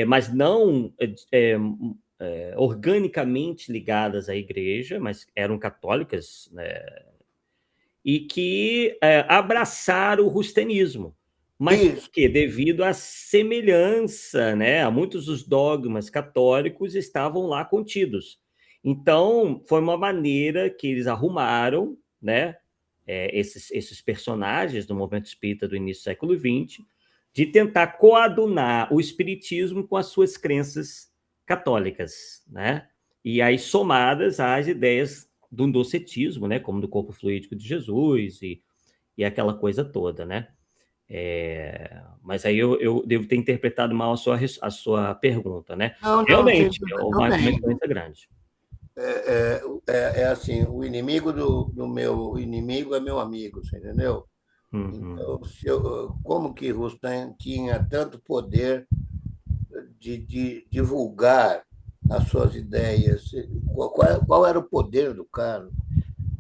mas não organicamente ligadas à igreja, mas eram católicas, né, e que abraçaram o rustenismo, Mas por Isso. quê? Devido à semelhança, né? Muitos dos dogmas católicos estavam lá contidos. Então, foi uma maneira que eles arrumaram, né? Esses personagens do movimento espírita do início do século XX, de tentar coadunar o espiritismo com as suas crenças católicas, né? E aí somadas às ideias do docetismo, né? Como do corpo fluídico de Jesus e aquela coisa toda, né? Mas aí eu devo ter interpretado mal a sua pergunta, né? Não, não, você Realmente, é interpretou uma bem. influência grande. É assim, o inimigo do meu inimigo é meu amigo, você entendeu? Uhum. Então, como que Rustem tinha tanto poder de divulgar as suas ideias? Qual era o poder do cara?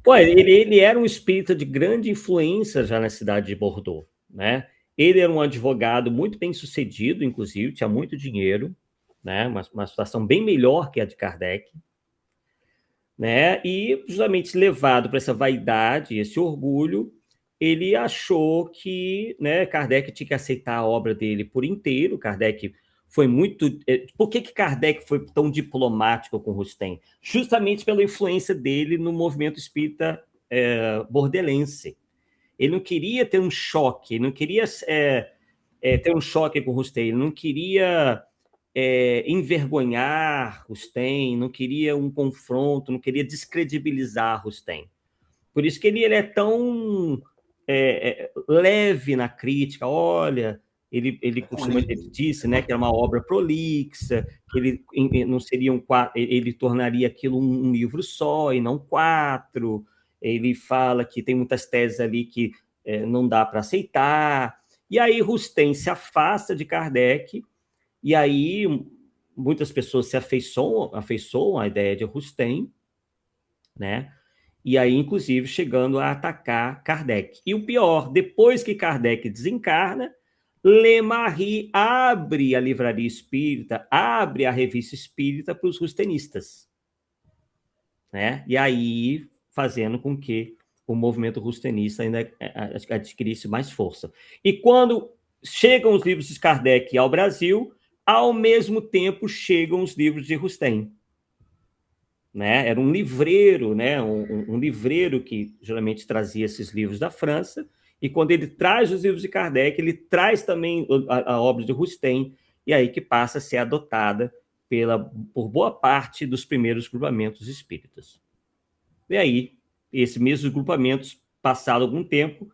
Pô, ele era um espírita de grande influência já na cidade de Bordeaux, né? Ele era um advogado muito bem sucedido, inclusive, tinha muito dinheiro, né? Uma situação bem melhor que a de Kardec, né? E justamente levado para essa vaidade, esse orgulho, ele achou que, né, Kardec tinha que aceitar a obra dele por inteiro. Kardec foi muito. Por que Kardec foi tão diplomático com Rustem? Justamente pela influência dele no movimento espírita bordelense. Ele não queria ter um choque, ele não queria ter um choque com Rustem, ele não queria envergonhar Rustem, não queria um confronto, não queria descredibilizar Rustem. Por isso que ele é tão leve na crítica. Olha, ele disse, né, que era uma obra prolixa, que ele não seria ele tornaria aquilo um livro só e não 4. Ele fala que tem muitas teses ali que não dá para aceitar. E aí Rustem se afasta de Kardec, e aí muitas pessoas se afeiçoam à ideia de Rustem, né? E aí, inclusive, chegando a atacar Kardec. E o pior, depois que Kardec desencarna, Lemarie abre a livraria espírita, abre a revista espírita para os rustenistas, né? E aí, fazendo com que o movimento rustenista ainda adquirisse mais força. E quando chegam os livros de Kardec ao Brasil, ao mesmo tempo chegam os livros de Rustem. Né? Era um livreiro, né? Um livreiro que geralmente trazia esses livros da França, e quando ele traz os livros de Kardec, ele traz também a obra de Rustem, e aí que passa a ser adotada por boa parte dos primeiros grupamentos espíritas. E aí, esses mesmos grupamentos, passado algum tempo,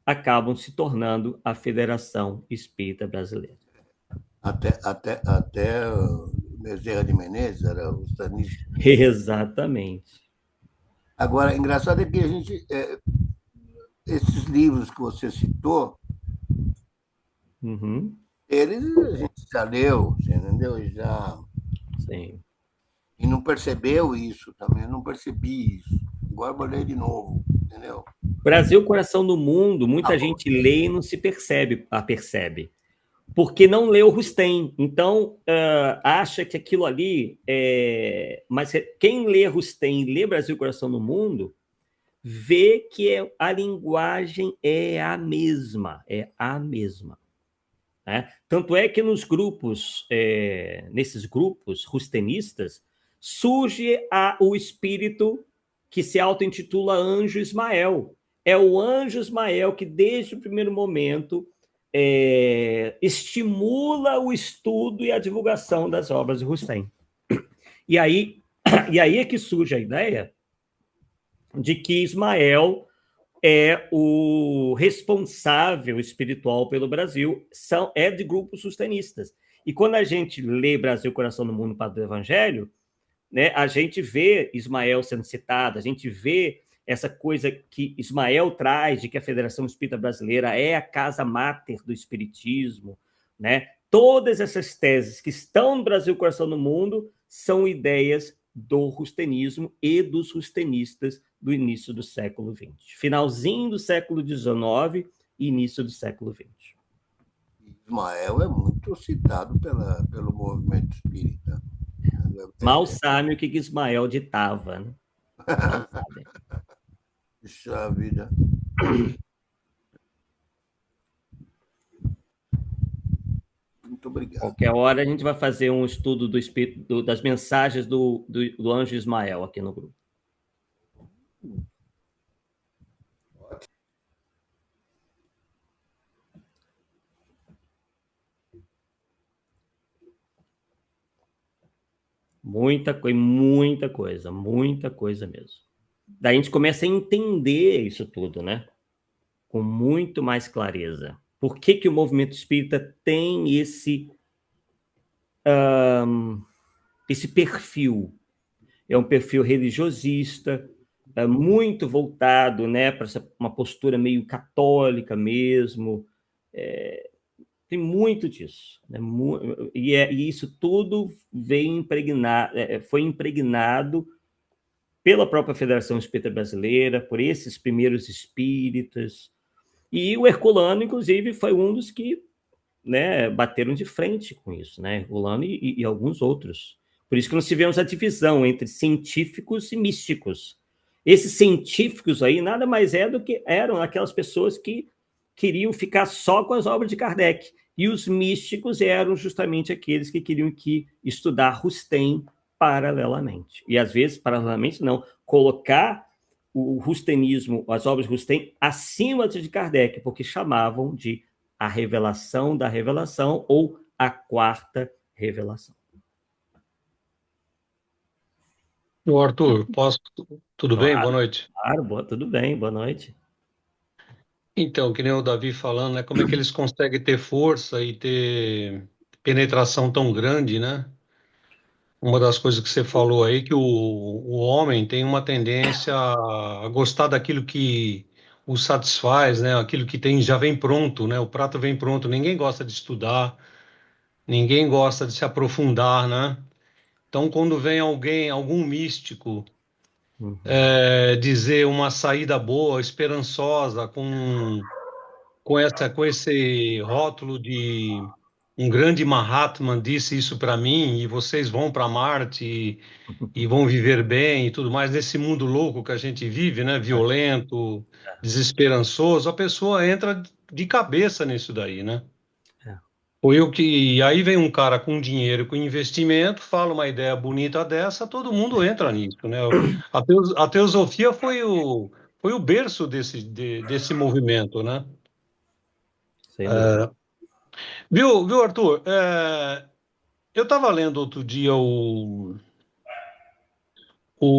acabam se tornando a Federação Espírita Brasileira. Até o Bezerra de Menezes era o stanista. Exatamente. Agora, engraçado é que esses livros que você citou, eles a gente já leu, você entendeu? Sim. E não percebeu isso também, eu não percebi isso. Agora vou ler de novo, entendeu? Brasil, coração do mundo, muita gente lê e não se percebe, porque não leu Rustem. Então, acha que aquilo ali Mas quem lê Rustem e lê Brasil, coração do mundo, vê que a linguagem é a mesma, né? Tanto é que nesses grupos rustenistas, surge o espírito que se auto-intitula Anjo Ismael. É o Anjo Ismael que, desde o primeiro momento, estimula o estudo e a divulgação das obras de Rustem. E aí é que surge a ideia de que Ismael é o responsável espiritual pelo Brasil, é de grupos sustenistas. E quando a gente lê Brasil, Coração do Mundo, Padre do Evangelho, né, a gente vê Ismael sendo citado, a gente vê essa coisa que Ismael traz de que a Federação Espírita Brasileira é a casa máter do espiritismo, né? Todas essas teses que estão no Brasil, Coração do Mundo são ideias do rustenismo e dos rustenistas do início do século XX. Finalzinho do século XIX e início do século XX. Ismael é muito citado pelo movimento espírita. Mal sabe o que Ismael ditava, né? Mal sabe. Puxa vida. Muito obrigado. Qualquer hora a gente vai fazer um estudo do espírito, das mensagens do anjo Ismael aqui no grupo. Muita coisa mesmo. Daí a gente começa a entender isso tudo, né? Com muito mais clareza. Por que que o movimento espírita tem esse perfil? É um perfil religiosista, muito voltado, né, para uma postura meio católica mesmo. Tem muito disso, né? E isso tudo foi impregnado pela própria Federação Espírita Brasileira, por esses primeiros espíritas. E o Herculano, inclusive, foi um dos que, né, bateram de frente com isso, né? Herculano e alguns outros. Por isso que nós tivemos a divisão entre científicos e místicos. Esses científicos aí nada mais do que eram aquelas pessoas que queriam ficar só com as obras de Kardec. E os místicos eram justamente aqueles que queriam estudar Rustem paralelamente. E às vezes, paralelamente não, colocar o rustenismo, as obras de Rustem, acima de Kardec, porque chamavam de a revelação da revelação ou a quarta revelação. O Arthur, posso? Tudo bem? Boa noite. Claro, tudo bem, boa noite. Então, que nem o Davi falando, né? Como é que eles conseguem ter força e ter penetração tão grande, né? Uma das coisas que você falou aí, que o homem tem uma tendência a gostar daquilo que o satisfaz, né? Aquilo que tem já vem pronto, né? O prato vem pronto. Ninguém gosta de estudar, ninguém gosta de se aprofundar, né? Então, quando vem algum místico, dizer uma saída boa, esperançosa, com esse rótulo de um grande Mahatma disse isso para mim e vocês vão para Marte e vão viver bem e tudo mais, nesse mundo louco que a gente vive, né? Violento, desesperançoso, a pessoa entra de cabeça nisso daí, né? E aí vem um cara com dinheiro, com investimento, fala uma ideia bonita dessa, todo mundo entra nisso, né? A teosofia foi o berço desse movimento, né? Viu, Arthur? Eu estava lendo outro dia o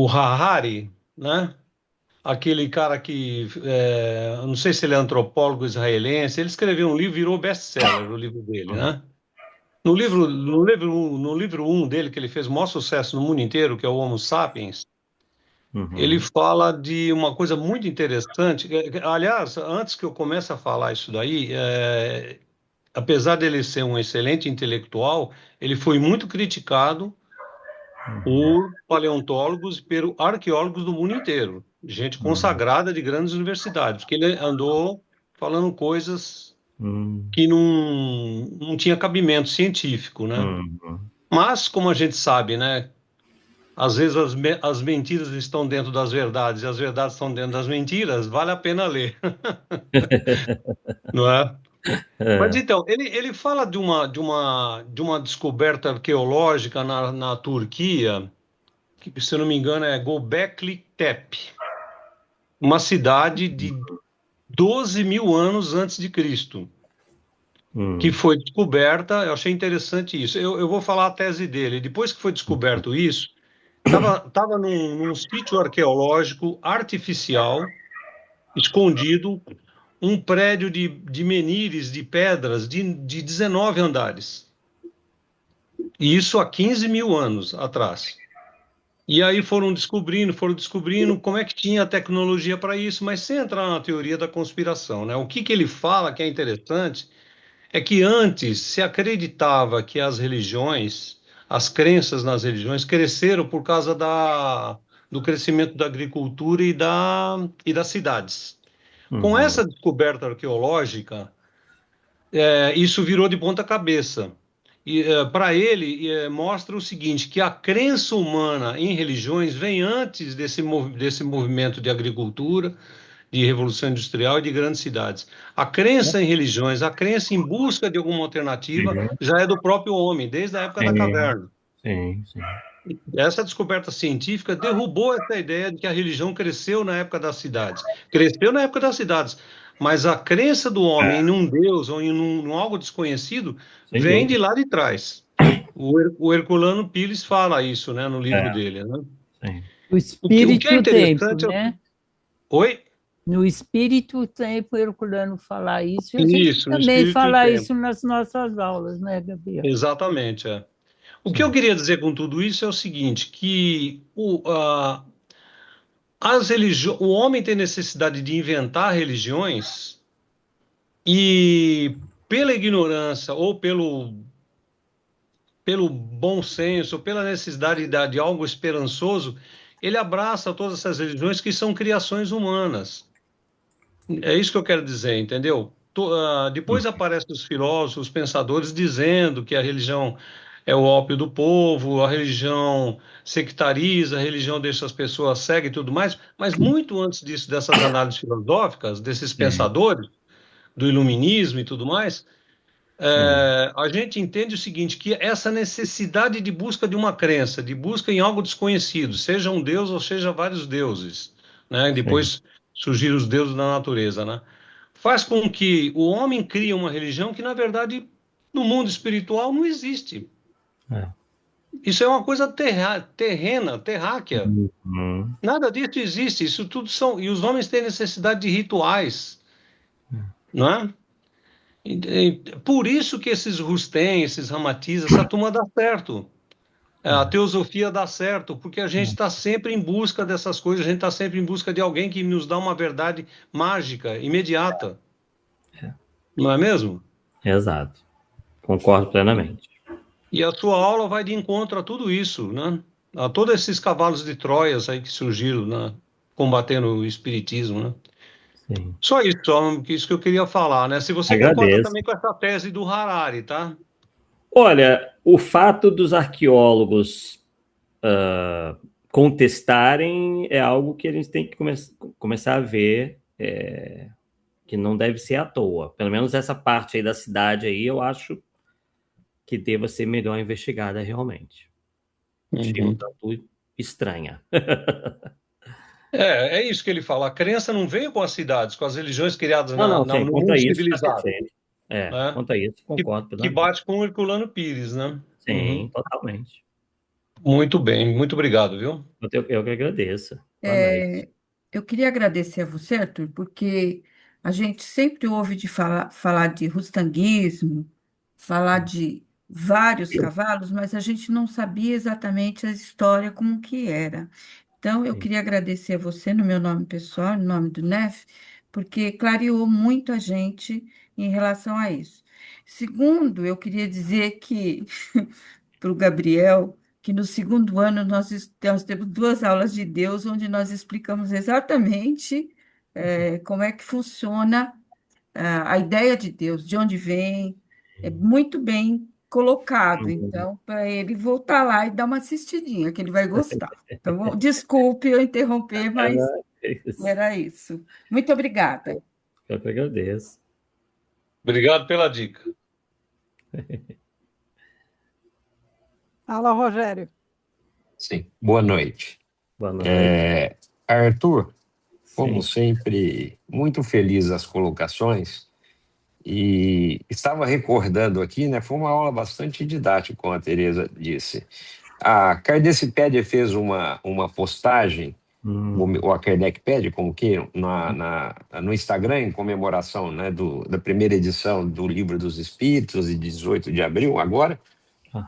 Harari, né? Aquele cara que, não sei se ele é antropólogo israelense, ele escreveu um livro, virou best-seller o livro dele, né? No livro 1 dele, que ele fez o maior sucesso no mundo inteiro, que é o Homo Sapiens, ele fala de uma coisa muito interessante. Aliás, antes que eu comece a falar isso daí, apesar dele ser um excelente intelectual, ele foi muito criticado por paleontólogos e por arqueólogos do mundo inteiro, gente consagrada de grandes universidades, porque ele andou falando coisas que não tinha cabimento científico, né? Mas, como a gente sabe, né? Às vezes as mentiras estão dentro das verdades e as verdades estão dentro das mentiras, vale a pena ler. Não é? Mas então, ele fala de uma descoberta arqueológica na Turquia, que, se eu não me engano, é Göbekli Tepe, uma cidade de 12 mil anos antes de Cristo, que foi descoberta. Eu achei interessante isso. Eu vou falar a tese dele. Depois que foi descoberto isso, estava num sítio arqueológico artificial, escondido, um prédio de menires, de pedras, de 19 andares. E isso há 15 mil anos atrás. E aí foram descobrindo como é que tinha tecnologia para isso, mas sem entrar na teoria da conspiração, né? O que ele fala que é interessante é que antes se acreditava que as religiões, as crenças nas religiões cresceram por causa do crescimento da agricultura e das cidades. Com essa descoberta arqueológica, isso virou de ponta cabeça. E para ele mostra o seguinte, que a crença humana em religiões vem antes desse movimento de agricultura, de revolução industrial e de grandes cidades. A crença em religiões, a crença em busca de alguma alternativa já é do próprio homem, desde a época da caverna. Sim, sim. Essa descoberta científica derrubou essa ideia de que a religião cresceu na época das cidades. Cresceu na época das cidades, mas a crença do homem em um Deus ou em algo desconhecido Sem vem dúvida. de lá de trás. O Herculano Pires fala isso, né, no livro dele, né? Sim. O espírito que é e o tempo, interessante né? Oi? No espírito e o tempo, o Herculano falar isso, e a gente Isso, no também espírito e fala tempo. isso nas nossas aulas, né, Gabriel? Exatamente, é. O que eu queria dizer com tudo isso é o seguinte, que o homem tem necessidade de inventar religiões e pela ignorância ou pelo bom senso, ou pela necessidade de algo esperançoso, ele abraça todas essas religiões que são criações humanas. É isso que eu quero dizer, entendeu? Depois aparecem os filósofos, os pensadores dizendo que a religião é o ópio do povo, a religião sectariza, a religião deixa as pessoas cegas e tudo mais, mas muito antes disso, dessas análises filosóficas, desses pensadores, do iluminismo e tudo mais, a gente entende o seguinte, que essa necessidade de busca de uma crença, de busca em algo desconhecido, seja um deus ou seja vários deuses, né? Depois surgiram os deuses da natureza, né? Faz com que o homem crie uma religião que, na verdade, no mundo espiritual não existe. Isso é uma coisa terrena, terráquea. Uhum. Nada disso existe. Isso tudo são... E os homens têm necessidade de rituais, não é? Por isso que esses Rustem, esses Ramatiz, essa turma dá certo. A teosofia dá certo, porque a gente está sempre em busca dessas coisas, a gente está sempre em busca de alguém que nos dá uma verdade mágica, imediata. Não é mesmo? Exato. Concordo plenamente. E a sua aula vai de encontro a tudo isso, né? A todos esses cavalos de Troias aí que surgiram, né? Combatendo o espiritismo, né? Sim. Só isso que eu queria falar, né? Se você concorda Agradeço. também com essa tese do Harari, tá? Olha, o fato dos arqueólogos contestarem é algo que a gente tem que começar a ver que não deve ser à toa. Pelo menos essa parte aí da cidade aí, eu acho que deva ser melhor investigada realmente. Achei um tanto estranha. É isso que ele fala. A crença não veio com as cidades, com as religiões criadas Não, no quanto mundo a isso, civilizado. né? Quanto a isso, concordo Que plenamente. bate com o Herculano Pires, né? Sim, totalmente. Muito bem, muito obrigado, viu? Eu que agradeço. Boa noite. Eu queria agradecer a você, Arthur, porque a gente sempre ouve falar de rustanguismo, falar de vários cavalos, mas a gente não sabia exatamente a história como que era. Então, eu Sim. queria agradecer a você, no meu nome pessoal, no nome do NEF, porque clareou muito a gente em relação a isso. Segundo, eu queria dizer que, para o Gabriel, que no segundo ano nós temos 2 aulas de Deus, onde nós explicamos exatamente como é que funciona a ideia de Deus, de onde vem, é muito bem colocado. Então, para ele voltar lá e dar uma assistidinha, que ele vai gostar. Tá bom? Desculpe eu interromper, mas era isso. Muito obrigada. Eu que agradeço. Obrigado pela dica. Fala, Rogério. Sim, boa noite. Boa noite. Arthur, Sim. como sempre, muito feliz as colocações e estava recordando aqui, né, foi uma aula bastante didática, como a Tereza disse. A Kardecipédia fez uma postagem, ou a Kardecpédia, como que, no Instagram, em comemoração, né, da primeira edição do Livro dos Espíritos, de 18 de abril, agora,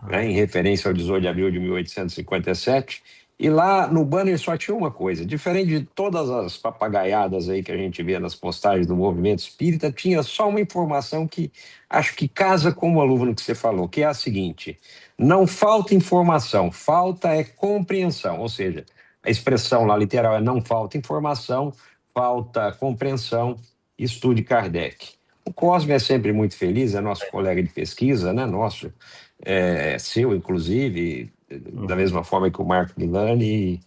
né, em referência ao 18 de abril de 1857, e lá no banner só tinha uma coisa, diferente de todas as papagaiadas aí que a gente vê nas postagens do movimento espírita, tinha só uma informação que acho que casa com o aluno que você falou, que é a seguinte: não falta informação, falta é compreensão, ou seja, a expressão lá literal é não falta informação, falta compreensão, estude Kardec. O Cosme é sempre muito feliz, é nosso colega de pesquisa, né, seu inclusive, da mesma forma que o Marco Milani,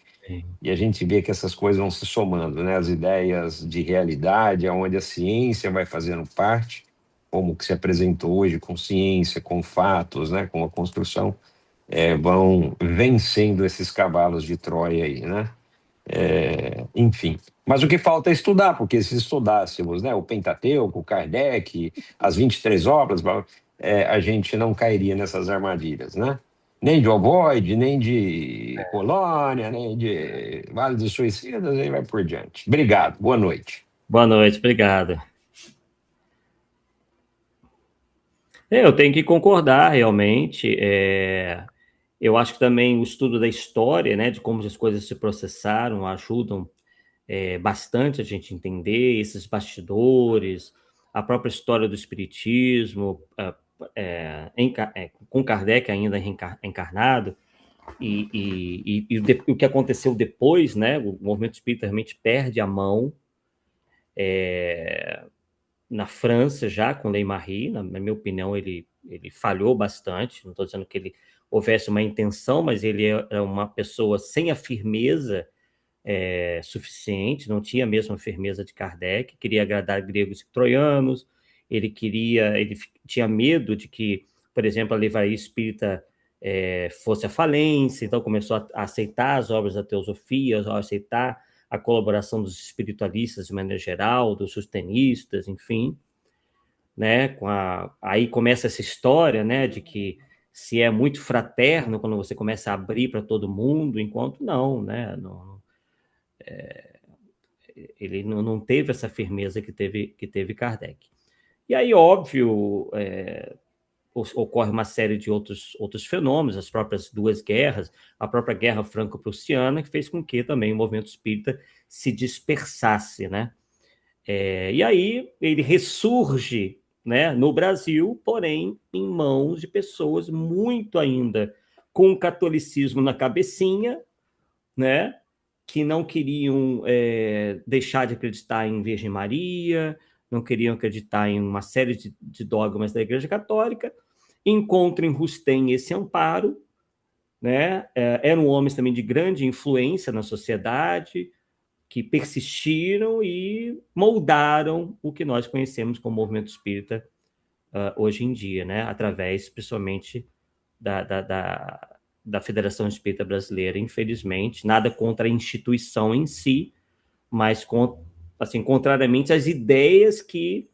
E a gente vê que essas coisas vão se somando, né? As ideias de realidade, onde a ciência vai fazendo parte, como que se apresentou hoje, com ciência, com fatos, né? Com a construção, vão vencendo esses cavalos de Troia aí, né? Enfim. Mas o que falta é estudar, porque se estudássemos, né, o Pentateuco, o Kardec, as 23 obras, a gente não cairia nessas armadilhas, né? Nem de ovoide, nem de colônia, nem de Vale dos Suicidas, e vai por diante. Obrigado, boa noite. Boa noite, obrigado. Eu tenho que concordar, realmente. Eu acho que também o estudo da história, né, de como as coisas se processaram, ajudam bastante a gente entender esses bastidores, a própria história do espiritismo, com Kardec ainda encarnado, e o que aconteceu depois, né? O movimento espírita realmente perde a mão na França, já com Ley-Marie. Na minha opinião, ele falhou bastante. Não estou dizendo que ele houvesse uma intenção, mas ele era uma pessoa sem a firmeza suficiente, não tinha a mesma firmeza de Kardec, queria agradar gregos e troianos, ele tinha medo de que, por exemplo, a livraria espírita fosse à falência, então começou a aceitar as obras da teosofia, a aceitar a colaboração dos espiritualistas de maneira geral, dos sustenistas, enfim, né? Aí começa essa história, né, de que se é muito fraterno quando você começa a abrir para todo mundo, enquanto não, né? Ele não teve essa firmeza que teve Kardec. E aí, óbvio, ocorre uma série de outros fenômenos, as próprias duas guerras, a própria Guerra Franco-Prussiana, que fez com que também o movimento espírita se dispersasse, né? E aí ele ressurge, né, no Brasil, porém em mãos de pessoas muito ainda com o catolicismo na cabecinha, né, que não queriam deixar de acreditar em Virgem Maria, não queriam acreditar em uma série de dogmas da Igreja Católica, encontram em Rustem esse amparo, né? Eram homens também de grande influência na sociedade, que persistiram e moldaram o que nós conhecemos como movimento espírita hoje em dia, né? Através, principalmente, da Federação Espírita Brasileira, infelizmente. Nada contra a instituição em si, mas, assim, contrariamente às ideias que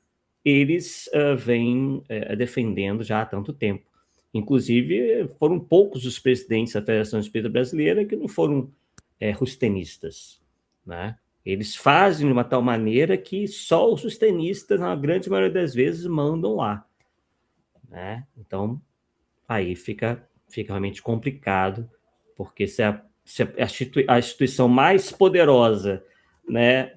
eles vêm defendendo já há tanto tempo. Inclusive, foram poucos os presidentes da Federação Espírita Brasileira que não foram rustenistas, né? Eles fazem de uma tal maneira que só os sustenistas, na grande maioria das vezes, mandam lá, né? Então, aí fica realmente complicado, porque se a instituição mais poderosa, né,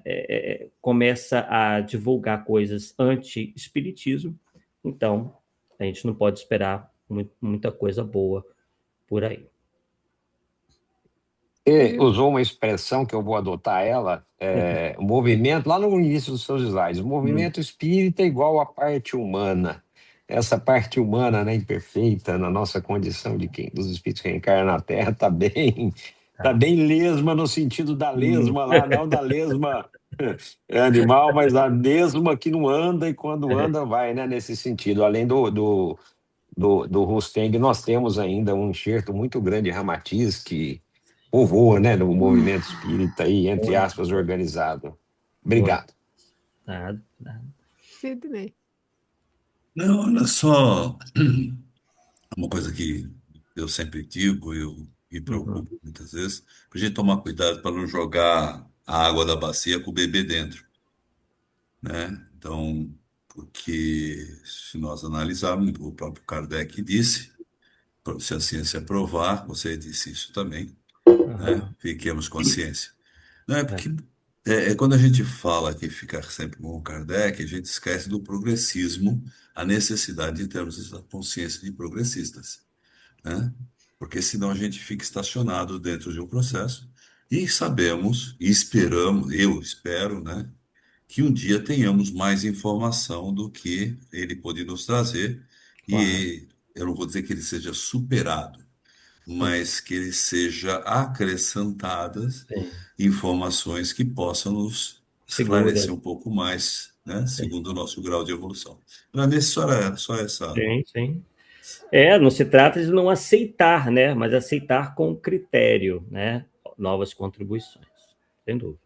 começa a divulgar coisas anti-espiritismo, então a gente não pode esperar muita coisa boa por aí. Ele usou uma expressão que eu vou adotar ela, o movimento, lá no início dos seus slides, o movimento espírita é igual à parte humana. Essa parte humana, né, imperfeita, na nossa condição dos espíritos que reencarnam na Terra, está bem lesma no sentido da lesma lá, não da lesma animal, mas a lesma que não anda e quando anda vai, né, nesse sentido. Além do Rusteng, nós temos ainda um enxerto muito grande de Ramatiz, que povoa, né, no movimento espírita aí, entre aspas, organizado. Obrigado. Nada. Sidney. Não, olha só, uma coisa que eu sempre digo, eu me preocupo muitas vezes, para a gente tomar cuidado para não jogar a água da bacia com o bebê dentro, né? Então, porque se nós analisarmos, o próprio Kardec disse, se a ciência provar, você disse isso também, né? Fiquemos com a ciência. Não é porque quando a gente fala que fica sempre com o Kardec, a gente esquece do progressismo, a necessidade de termos essa consciência de progressistas, né? Porque senão a gente fica estacionado dentro de um processo e sabemos e esperamos, eu espero, né, que um dia tenhamos mais informação do que ele pode nos trazer. Claro. E eu não vou dizer que ele seja superado, mas que ele seja acrescentadas Sim. informações que possam nos Segura. esclarecer um pouco mais, né, segundo o nosso grau de evolução. Para mim, só essa. Sim, sim. Não se trata de não aceitar, né? Mas aceitar com critério, né? Novas contribuições, sem dúvida.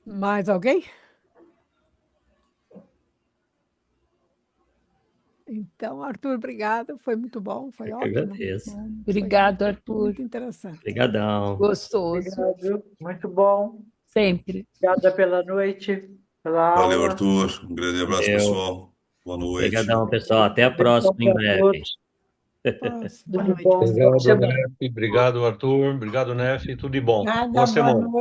Mais alguém? Então, Arthur, obrigado. Foi muito bom, foi Eu que ótimo. agradeço. Obrigado, Foi Arthur. muito interessante. Obrigadão. Gostoso. Obrigado, muito bom. Sempre. Obrigada pela noite, pela Valeu, aula. Arthur. Um grande abraço, Valeu. pessoal. Boa noite. Obrigadão, pessoal. Até a próxima, em Para breve. todos. Boa Tudo noite. bom. Boa Obrigado, semana. Nef. Obrigado, Arthur. Obrigado, Nef. Tudo de bom. Nada, Boa boa semana. noite.